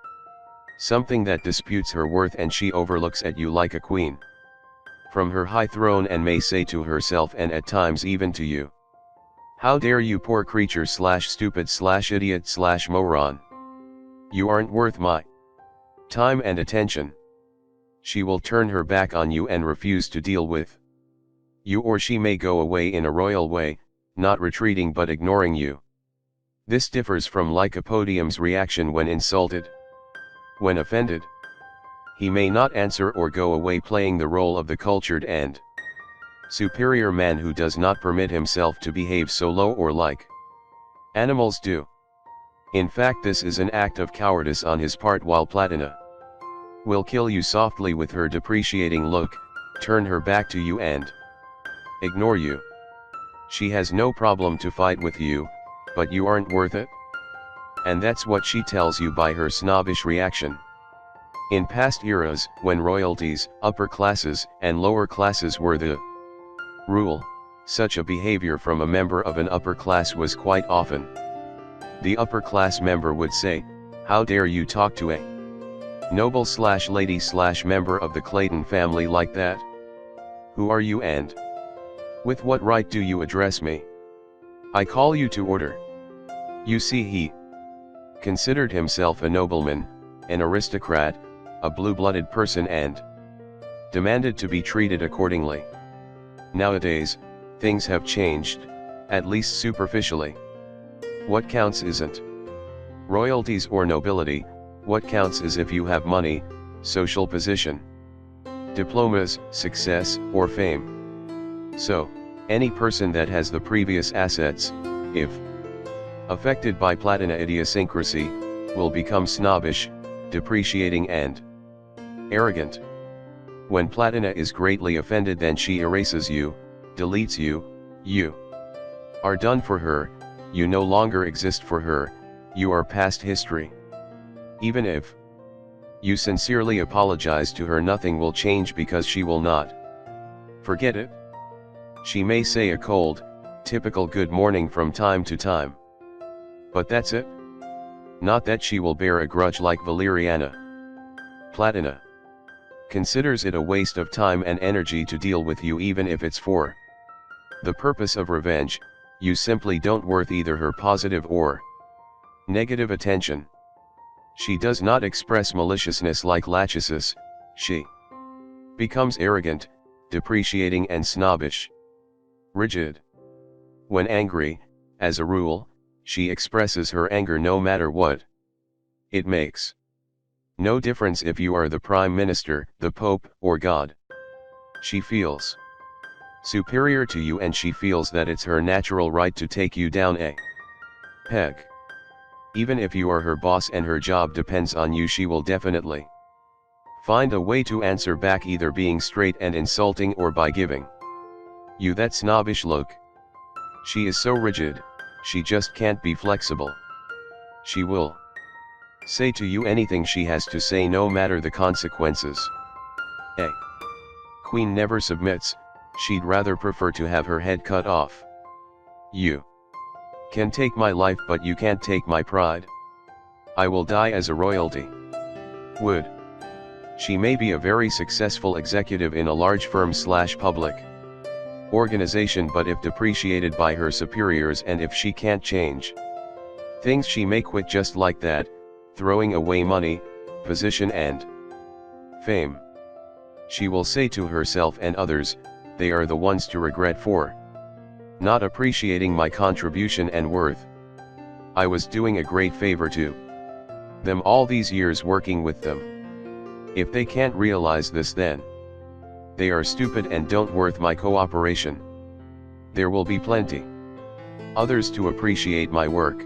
S1: something that disputes her worth and she overlooks at you like a queen from her high throne and may say to herself and at times even to you, "How dare you, poor creature/stupid/idiot/moron. You aren't worth my time and attention." She will turn her back on you and refuse to deal with you, or she may go away in a royal way, not retreating but ignoring you. This differs from Lycopodium's reaction when insulted. When offended, he may not answer or go away playing the role of the cultured and superior man who does not permit himself to behave so low or like animals do. In fact, this is an act of cowardice on his part, while Platina will kill you softly with her depreciating look, turn her back to you and ignore you. She has no problem to fight with you, but you aren't worth it. And that's what she tells you by her snobbish reaction. In past eras, when royalties, upper classes, and lower classes were the rule, such a behavior from a member of an upper class was quite often. The upper class member would say, "How dare you talk to a noble/lady/member of the Clayton family like that? Who are you and with what right do you address me? I call you to order." You see, he considered himself a nobleman, an aristocrat, a blue-blooded person, and demanded to be treated accordingly. Nowadays, things have changed, at least superficially. What counts isn't royalties or nobility, what counts is if you have money, social position, diplomas, success, or fame. So, any person that has the previous assets, if affected by Platina idiosyncrasy, will become snobbish, depreciating and arrogant. When Platina is greatly offended, then she erases you, deletes you, you are done for her, you no longer exist for her, you are past history. Even if you sincerely apologize to her, nothing will change because she will not forget it. She may say a cold, typical good morning from time to time. But that's it. Not that she will bear a grudge like Valeriana. Platina considers it a waste of time and energy to deal with you, even if it's for the purpose of revenge. You simply don't worth either her positive or negative attention. She does not express maliciousness like Lachesis, she becomes arrogant, depreciating and snobbish. Rigid. When angry, as a rule, she expresses her anger no matter what. It makes no difference if you are the Prime Minister, the Pope, or God. She feels superior to you, and she feels that it's her natural right to take you down a peg. Even if you are her boss and her job depends on you, she will definitely find a way to answer back, either being straight and insulting or by giving you that snobbish look. She is so rigid, she just can't be flexible. She will say to you anything she has to say, no matter the consequences. A queen never submits, she'd rather prefer to have her head cut off. You can take my life, but you can't take my pride. I will die as a royalty. Would. She may be a very successful executive in a large firm/public organization, but if depreciated by her superiors and if she can't change things, she may quit just like that, throwing away money, position and fame. She will say to herself and others, they are the ones to regret for not appreciating my contribution and worth. I was doing a great favor to them all these years working with them. If they can't realize this, then they are stupid and don't worth my cooperation. There will be plenty others to appreciate my work.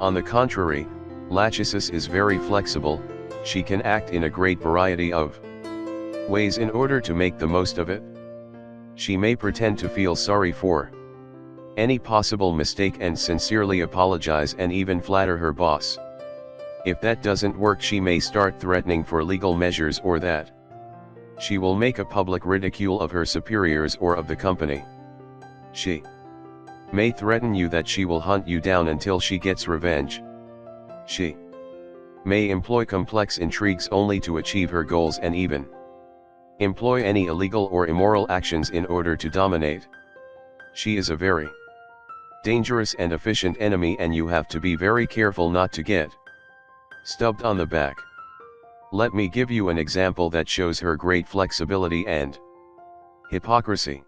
S1: On the contrary, Lachesis is very flexible, she can act in a great variety of ways in order to make the most of it. She may pretend to feel sorry for any possible mistake and sincerely apologize and even flatter her boss. If that doesn't work, she may start threatening for legal measures, or that she will make a public ridicule of her superiors or of the company. She may threaten you that she will hunt you down until she gets revenge. She may employ complex intrigues only to achieve her goals, and even employ any illegal or immoral actions in order to dominate. She is a very dangerous and efficient enemy, and you have to be very careful not to get stubbed on the back. Let me give you an example that shows her great flexibility and hypocrisy.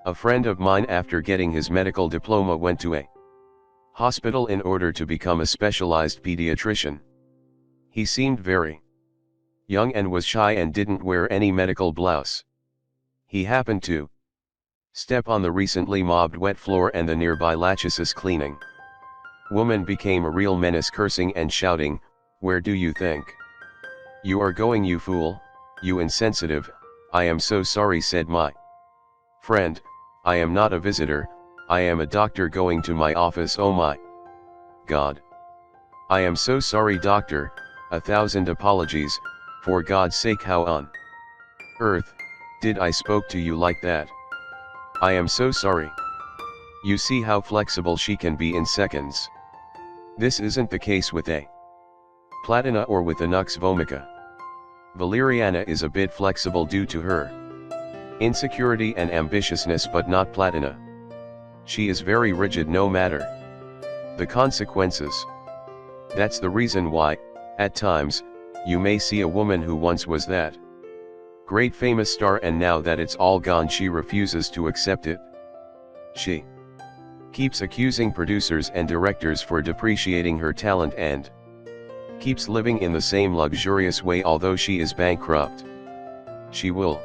S1: A friend of mine, after getting his medical diploma, went to a hospital in order to become a specialized pediatrician. He seemed very young and was shy and didn't wear any medical blouse. He happened to step on the recently mobbed wet floor, and the nearby Lachesis cleaning woman became a real menace, cursing and shouting, "Where do you think you are going, you fool, you insensitive?" "I am so sorry," said my friend, "I am not a visitor, I am a doctor going to my office." "Oh my God. I am so sorry, doctor, 1,000 apologies, for God's sake, how on earth did I spoke to you like that? I am so sorry." You see how flexible she can be in seconds. This isn't the case with a Platina or with a Nux vomica. Valeriana is a bit flexible due to her insecurity and ambitiousness, but not Platina. She is very rigid no matter the consequences. That's the reason why, at times, you may see a woman who once was that Great famous star, and now that it's all gone she refuses to accept it. She keeps accusing producers and directors for depreciating her talent and keeps living in the same luxurious way although she is bankrupt. She will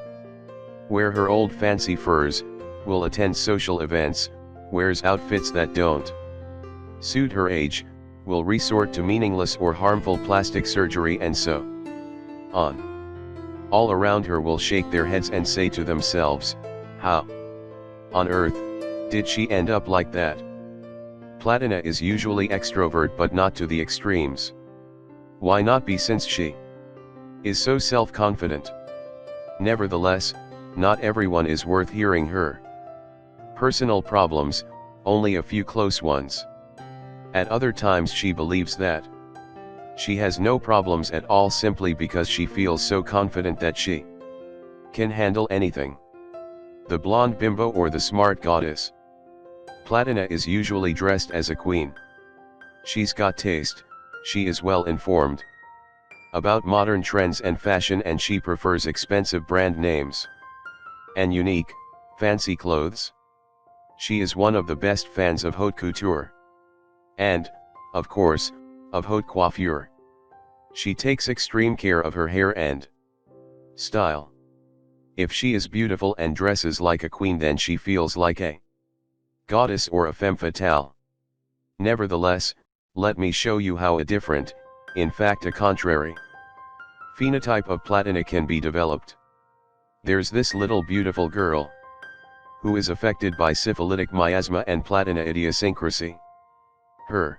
S1: wear her old fancy furs, will attend social events, wears outfits that don't suit her age, will resort to meaningless or harmful plastic surgery, and so on. All around her will shake their heads and say to themselves, how on earth did she end up like that? Platina is usually extrovert but not to the extremes. Why not be, since she is so self-confident? Nevertheless, not everyone is worth hearing her personal problems, only a few close ones. At other times she believes that she has no problems at all simply because she feels so confident that she can handle anything. The blonde bimbo or the smart goddess Platina is usually dressed as a queen. She's got taste, she is well informed about modern trends and fashion, and she prefers expensive brand names and unique, fancy clothes. She is one of the best fans of haute couture and, of course, of haute coiffure. She takes extreme care of her hair and style. If she is beautiful and dresses like a queen, then she feels like a goddess or a femme fatale. Nevertheless, let me show you how a different, in fact a contrary, phenotype of Platina can be developed. There's this little beautiful girl who is affected by syphilitic miasma and Platina idiosyncrasy. Her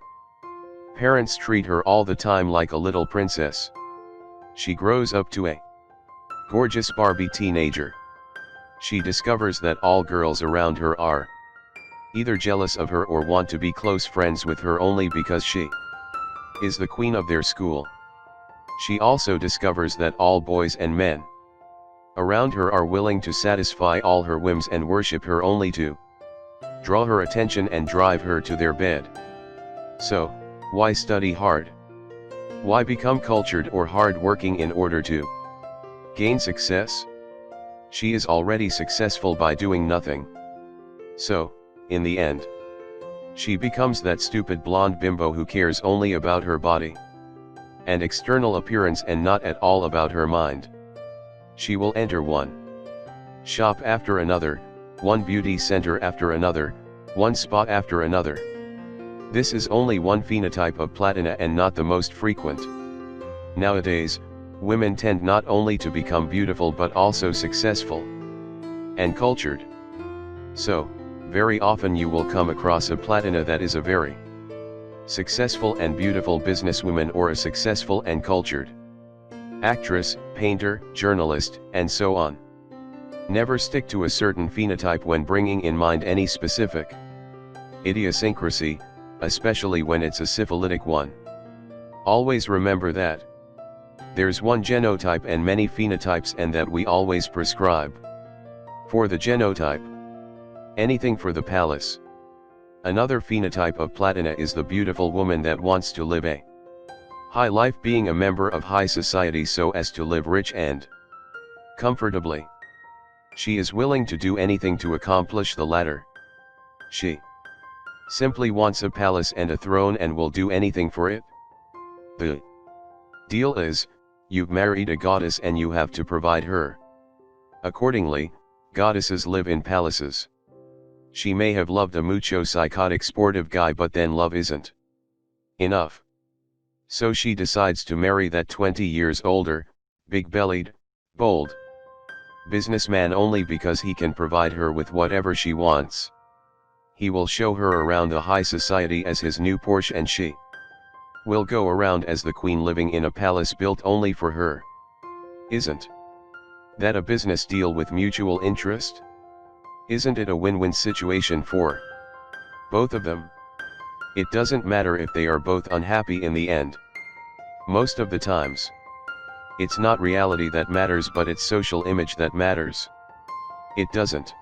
S1: parents treat her all the time like a little princess. She grows up to a gorgeous Barbie teenager. She discovers that all girls around her are either jealous of her or want to be close friends with her only because she is the queen of their school. She also discovers that all boys and men around her are willing to satisfy all her whims and worship her only to draw her attention and drive her to their bed. So, why study hard? Why become cultured or hard-working in order to gain success? She is already successful by doing nothing. So, in the end, she becomes that stupid blonde bimbo who cares only about her body and external appearance and not at all about her mind. She will enter one shop after another, one beauty center after another, one spa after another. This is only one phenotype of Platina and not the most frequent. Nowadays, women tend not only to become beautiful but also successful and cultured. So, very often you will come across a Platina that is a very successful and beautiful businesswoman or a successful and cultured actress, painter, journalist, and so on. Never stick to a certain phenotype when bringing in mind any specific idiosyncrasy, especially when it's a syphilitic one. Always remember that there's one genotype and many phenotypes, and that we always prescribe for the genotype anything for the palace. Another phenotype of Platina is the beautiful woman that wants to live a high life, being a member of high society so as to live rich and comfortably. She is willing to do anything to accomplish the latter. She simply wants a palace and a throne and will do anything for it. The deal is, you've married a goddess and you have to provide her. Accordingly, goddesses live in palaces. She may have loved a mucho psychotic sportive guy, but then love isn't enough. So she decides to marry that 20 years older, big-bellied, bold businessman only because he can provide her with whatever she wants. He will show her around the high society as his new Porsche, and she will go around as the queen living in a palace built only for her. Isn't that a business deal with mutual interest? Isn't it a win-win situation for both of them? It doesn't matter if they are both unhappy in the end. Most of the times, it's not reality that matters, but it's social image that matters. It doesn't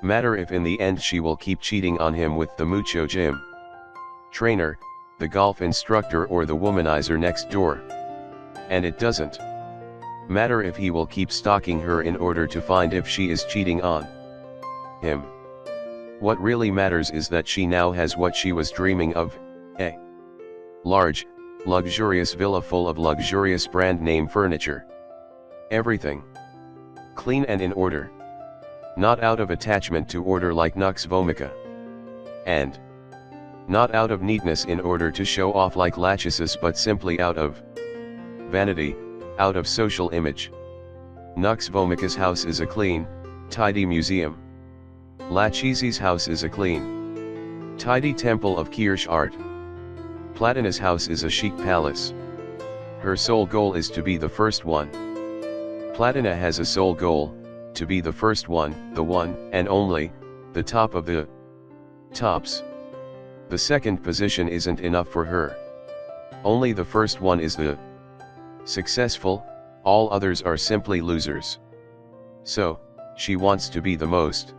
S1: matter if in the end she will keep cheating on him with the mucho gym trainer, the golf instructor, or the womanizer next door. And it doesn't matter if he will keep stalking her in order to find if she is cheating on him. What really matters is that she now has what she was dreaming of, a large, luxurious villa full of luxurious brand name furniture. Everything clean and in order. Not out of attachment to order like Nympho Mania. And not out of neatness in order to show off like Lachesis, but simply out of vanity, out of social image. Nympho Mania's house is a clean, tidy museum. Lachesi's house is a clean, tidy temple of Kirsch art. Platina's house is a chic palace. Her sole goal is to be the first one. Platina has a sole goal, to be the first one, the one and only, the top of the tops. The second position isn't enough for her. Only the first one is the successful, all others are simply losers. So, she wants to be the most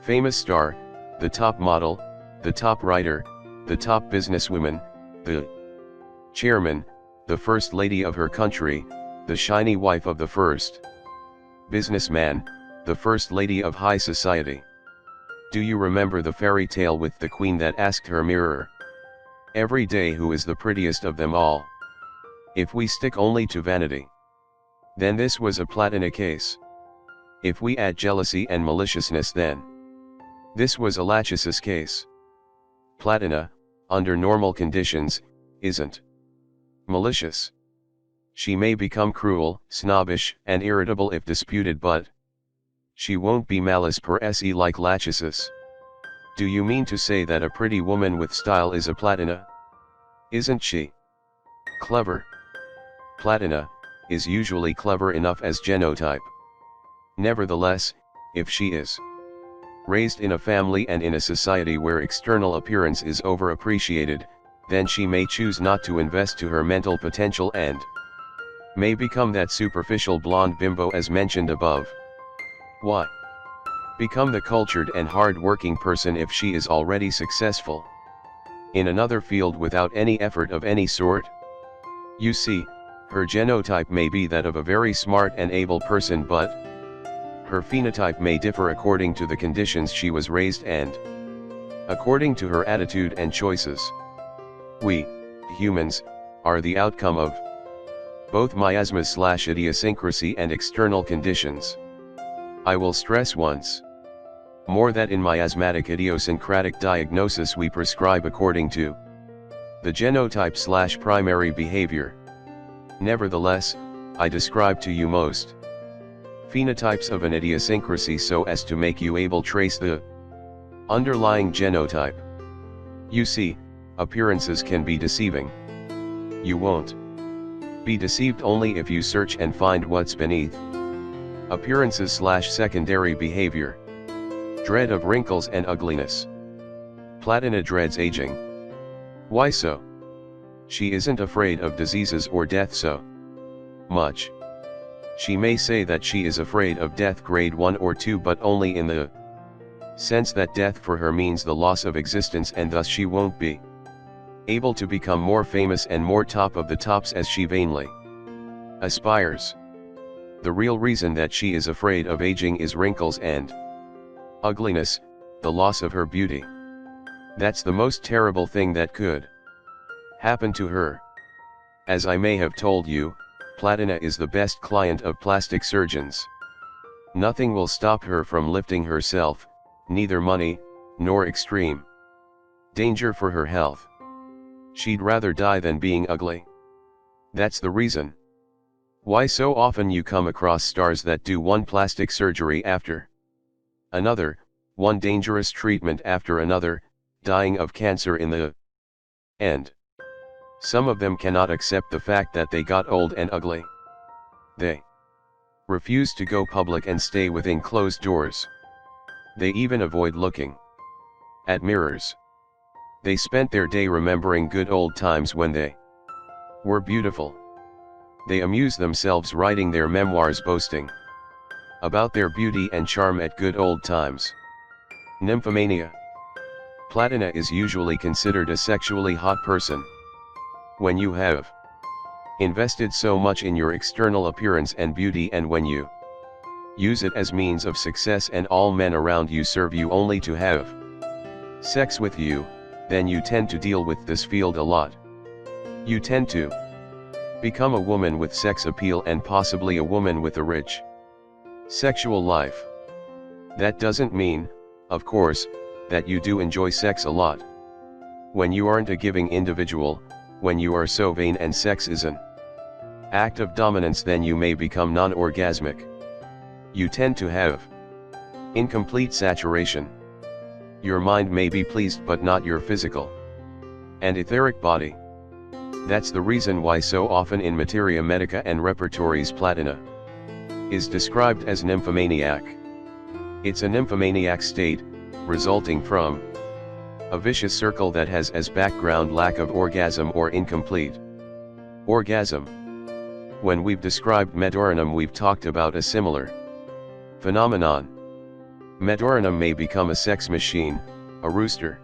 S1: famous star, the top model, the top writer, the top businesswoman, the chairman, the first lady of her country, the shiny wife of the first businessman, the first lady of high society. Do you remember the fairy tale with the queen that asked her mirror every day who is the prettiest of them all? If we stick only to vanity, then this was a Platina case. If we add jealousy and maliciousness, then this was a Lachesis case. Platina, under normal conditions, isn't malicious. She may become cruel, snobbish, and irritable if disputed, but she won't be malice per se like Lachesis. Do you mean to say that a pretty woman with style is a Platina? Isn't she clever? Platina is usually clever enough as genotype. Nevertheless, if she is raised in a family and in a society where external appearance is overappreciated, then she may choose not to invest to her mental potential and may become that superficial blonde bimbo as mentioned above. Why become the cultured and hard-working person if she is already successful in another field without any effort of any sort? You see, her genotype may be that of a very smart and able person, but her phenotype may differ according to the conditions she was raised and according to her attitude and choices. We, humans, are the outcome of both miasma/idiosyncrasy and external conditions. I will stress once more that in miasmatic idiosyncratic diagnosis we prescribe according to the genotype/primary behavior. Nevertheless, I describe to you most phenotypes of an idiosyncrasy so as to make you able trace the underlying genotype. You see, appearances can be deceiving. You won't be deceived only if you search and find what's beneath appearances/secondary behavior. Dread of wrinkles and ugliness. Platina dreads aging. Why so? She isn't afraid of diseases or death so much. She may say that she is afraid of death grade 1 or 2, but only in the sense that death for her means the loss of existence, and thus she won't be able to become more famous and more top of the tops as she vainly aspires. The real reason that she is afraid of aging is wrinkles and ugliness, the loss of her beauty. That's the most terrible thing that could happen to her. As I may have told you, Platina is the best client of plastic surgeons. Nothing will stop her from lifting herself, neither money, nor extreme danger for her health. She'd rather die than being ugly. That's the reason why so often you come across stars that do one plastic surgery after another, one dangerous treatment after another, dying of cancer in the end. Some of them cannot accept the fact that they got old and ugly. They refuse to go public and stay within closed doors. They even avoid looking at mirrors. They spent their day remembering good old times when they were beautiful. They amuse themselves writing their memoirs boasting about their beauty and charm at good old times. Nympho Mania. Platina is usually considered a sexually hot person. When you have invested so much in your external appearance and beauty, and when you use it as means of success and all men around you serve you only to have sex with you, then you tend to deal with this field a lot. You tend to become a woman with sex appeal and possibly a woman with a rich sexual life. That doesn't mean, of course, that you do enjoy sex a lot. When you aren't a giving individual, when you are so vain and sex is an act of dominance, then you may become non-orgasmic. You tend to have incomplete saturation. Your mind may be pleased but not your physical and etheric body. That's the reason why so often in Materia, Medica and repertories Platina is described as nymphomaniac. It's a nymphomaniac state, resulting from a vicious circle that has as background lack of orgasm or incomplete orgasm. When we've described medorinum, we've talked about a similar phenomenon. Medorinum may become a sex machine, a rooster,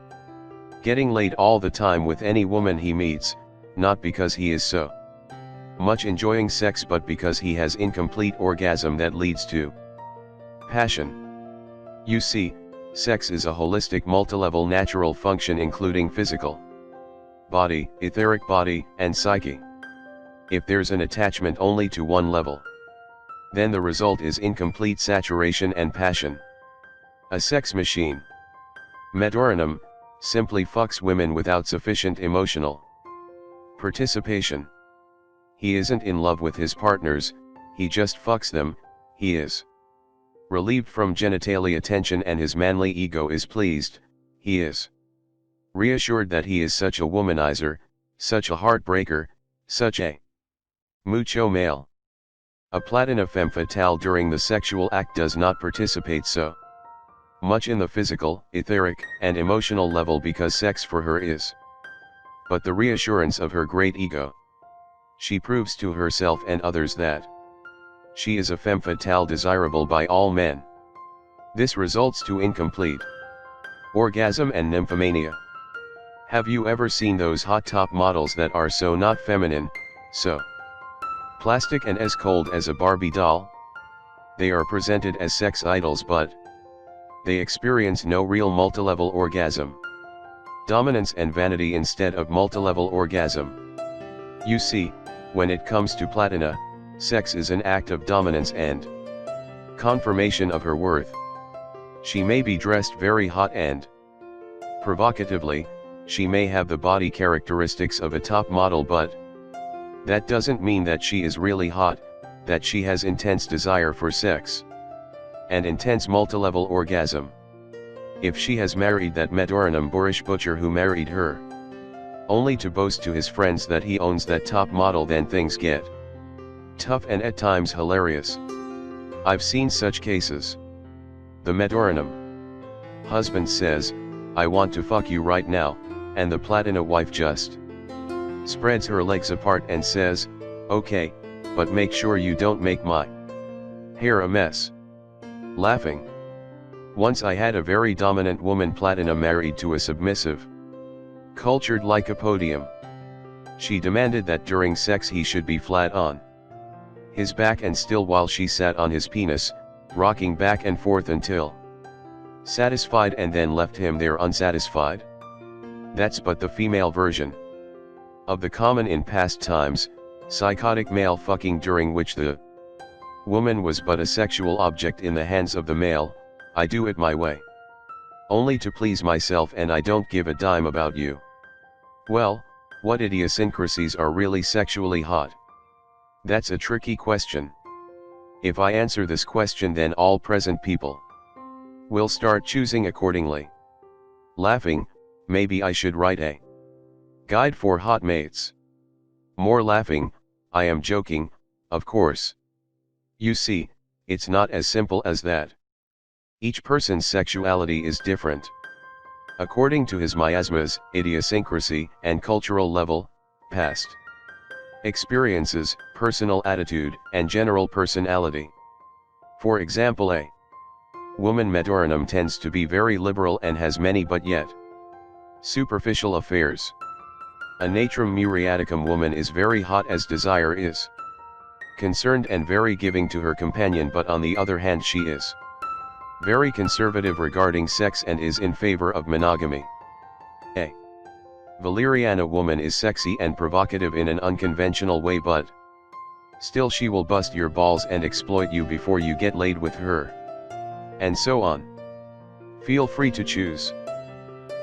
S1: getting laid all the time with any woman he meets, not because he is so much enjoying sex but because he has incomplete orgasm that leads to passion. You see, sex is a holistic multilevel natural function including physical body, etheric body, and psyche. If there's an attachment only to one level, then the result is incomplete saturation and passion. A sex machine, medorinum, simply fucks women without sufficient emotional participation. He isn't in love with his partners, he just fucks them. He is relieved from genitalia tension and his manly ego is pleased. He is reassured that he is such a womanizer, such a heartbreaker, such a macho male. A Platina femme fatale during the sexual act does not participate so much in the physical, etheric, and emotional level because sex for her is but the reassurance of her great ego. She proves to herself and others that she is a femme fatale desirable by all men. This results to incomplete orgasm and nymphomania. Have you ever seen those hot top models that are so not feminine, so plastic and as cold as a Barbie doll? They are presented as sex idols but they experience no real multilevel orgasm. Dominance and vanity instead of multilevel orgasm. You see, when it comes to Platina, sex is an act of dominance and confirmation of her worth. She may be dressed very hot and provocatively, she may have the body characteristics of a top model, but that doesn't mean that she is really hot, that she has intense desire for sex and intense multilevel orgasm. If she has married that medorinum boorish butcher who married her only to boast to his friends that he owns that top model, then things get tough and at times hilarious. I've seen such cases. The medorinum husband says, "I want to fuck you right now," and the Platina wife just spreads her legs apart and says, "Okay, but make sure you don't make my hair a mess." Laughing. Once I had a very dominant woman Platina married to a submissive, cultured like a podium. She demanded that during sex he should be flat on his back and still while she sat on his penis, rocking back and forth until satisfied and then left him there unsatisfied. That's but the female version of the common in past times, psychotic male fucking during which the woman was but a sexual object in the hands of the male. I do it my way, only to please myself, and I don't give a dime about you. Well, what idiosyncrasies are really sexually hot? That's a tricky question. If I answer this question, then all present people will start choosing accordingly. Laughing, maybe I should write a guide for hot mates. More laughing, I am joking, of course. You see, it's not as simple as that. Each person's sexuality is different. According to his miasmas, idiosyncrasy, and cultural level, past experiences, personal attitude, and general personality. For example, a woman medorinum tends to be very liberal and has many but yet superficial affairs. A natrum muriaticum woman is very hot as desire is. Concerned and very giving to her companion, but on the other hand she is very conservative regarding sex and is in favor of monogamy. A Valeriana woman is sexy and provocative in an unconventional way, but still she will bust your balls and exploit you before you get laid with her. And so on. Feel free to choose.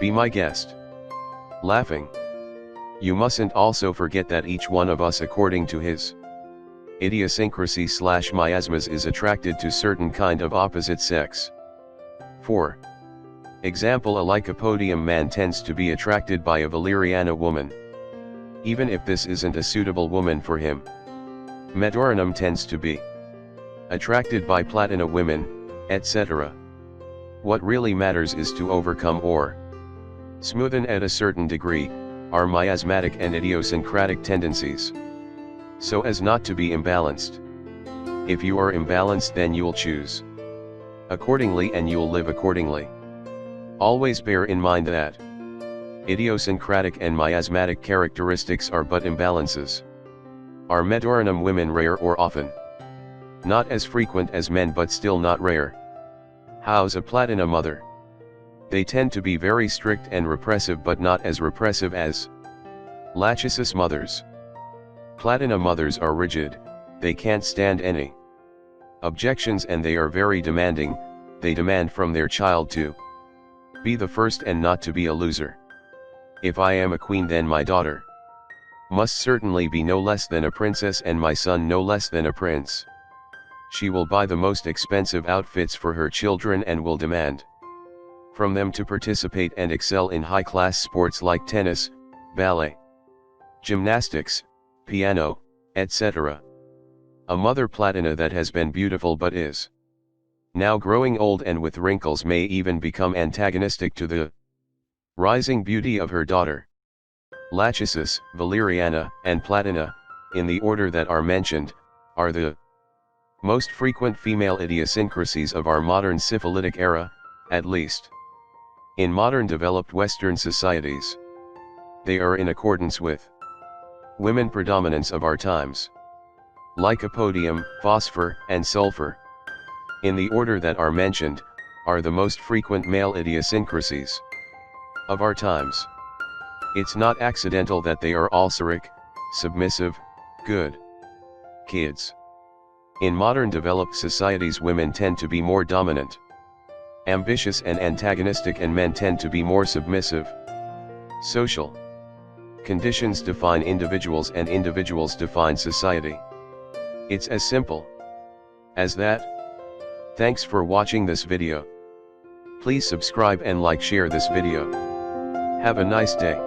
S1: Be my guest. Laughing. You mustn't also forget that each one of us, according to his idiosyncrasy/miasmas, is attracted to certain kind of opposite sex. For example, a Lycopodium man tends to be attracted by a Valeriana woman, even if this isn't a suitable woman for him. Medorinum tends to be attracted by Platina women, etc. What really matters is to overcome or smoothen at a certain degree our miasmatic and idiosyncratic tendencies, so as not to be imbalanced. If you are imbalanced, then you'll choose accordingly and you'll live accordingly. Always bear in mind that idiosyncratic and miasmatic characteristics are but imbalances. Are Medorinum women rare or often? Not as frequent as men, but still not rare. How's a Platina mother? They tend to be very strict and repressive, but not as repressive as Lachesis mothers. Platina mothers are rigid, they can't stand any objections, and they are very demanding. They demand from their child to be the first and not to be a loser. If I am a queen, then my daughter must certainly be no less than a princess, and my son no less than a prince. She will buy the most expensive outfits for her children and will demand from them to participate and excel in high-class sports like tennis, ballet, gymnastics, piano, etc. A mother Platina that has been beautiful but is now growing old and with wrinkles may even become antagonistic to the rising beauty of her daughter. Lachesis, Valeriana, and Platina, in the order that are mentioned, are the most frequent female idiosyncrasies of our modern syphilitic era, at least in modern developed Western societies. They are in accordance with women predominance of our times. Lycopodium, phosphor, and sulfur, in the order that are mentioned, are the most frequent male idiosyncrasies of our times. It's not accidental that they are ulceric, submissive, good kids. In modern developed societies, women tend to be more dominant, ambitious and antagonistic, and men tend to be more submissive. Social conditions define individuals and individuals define society. It's as simple as that. Thanks for watching this video. Please subscribe and share this video. Have a nice day.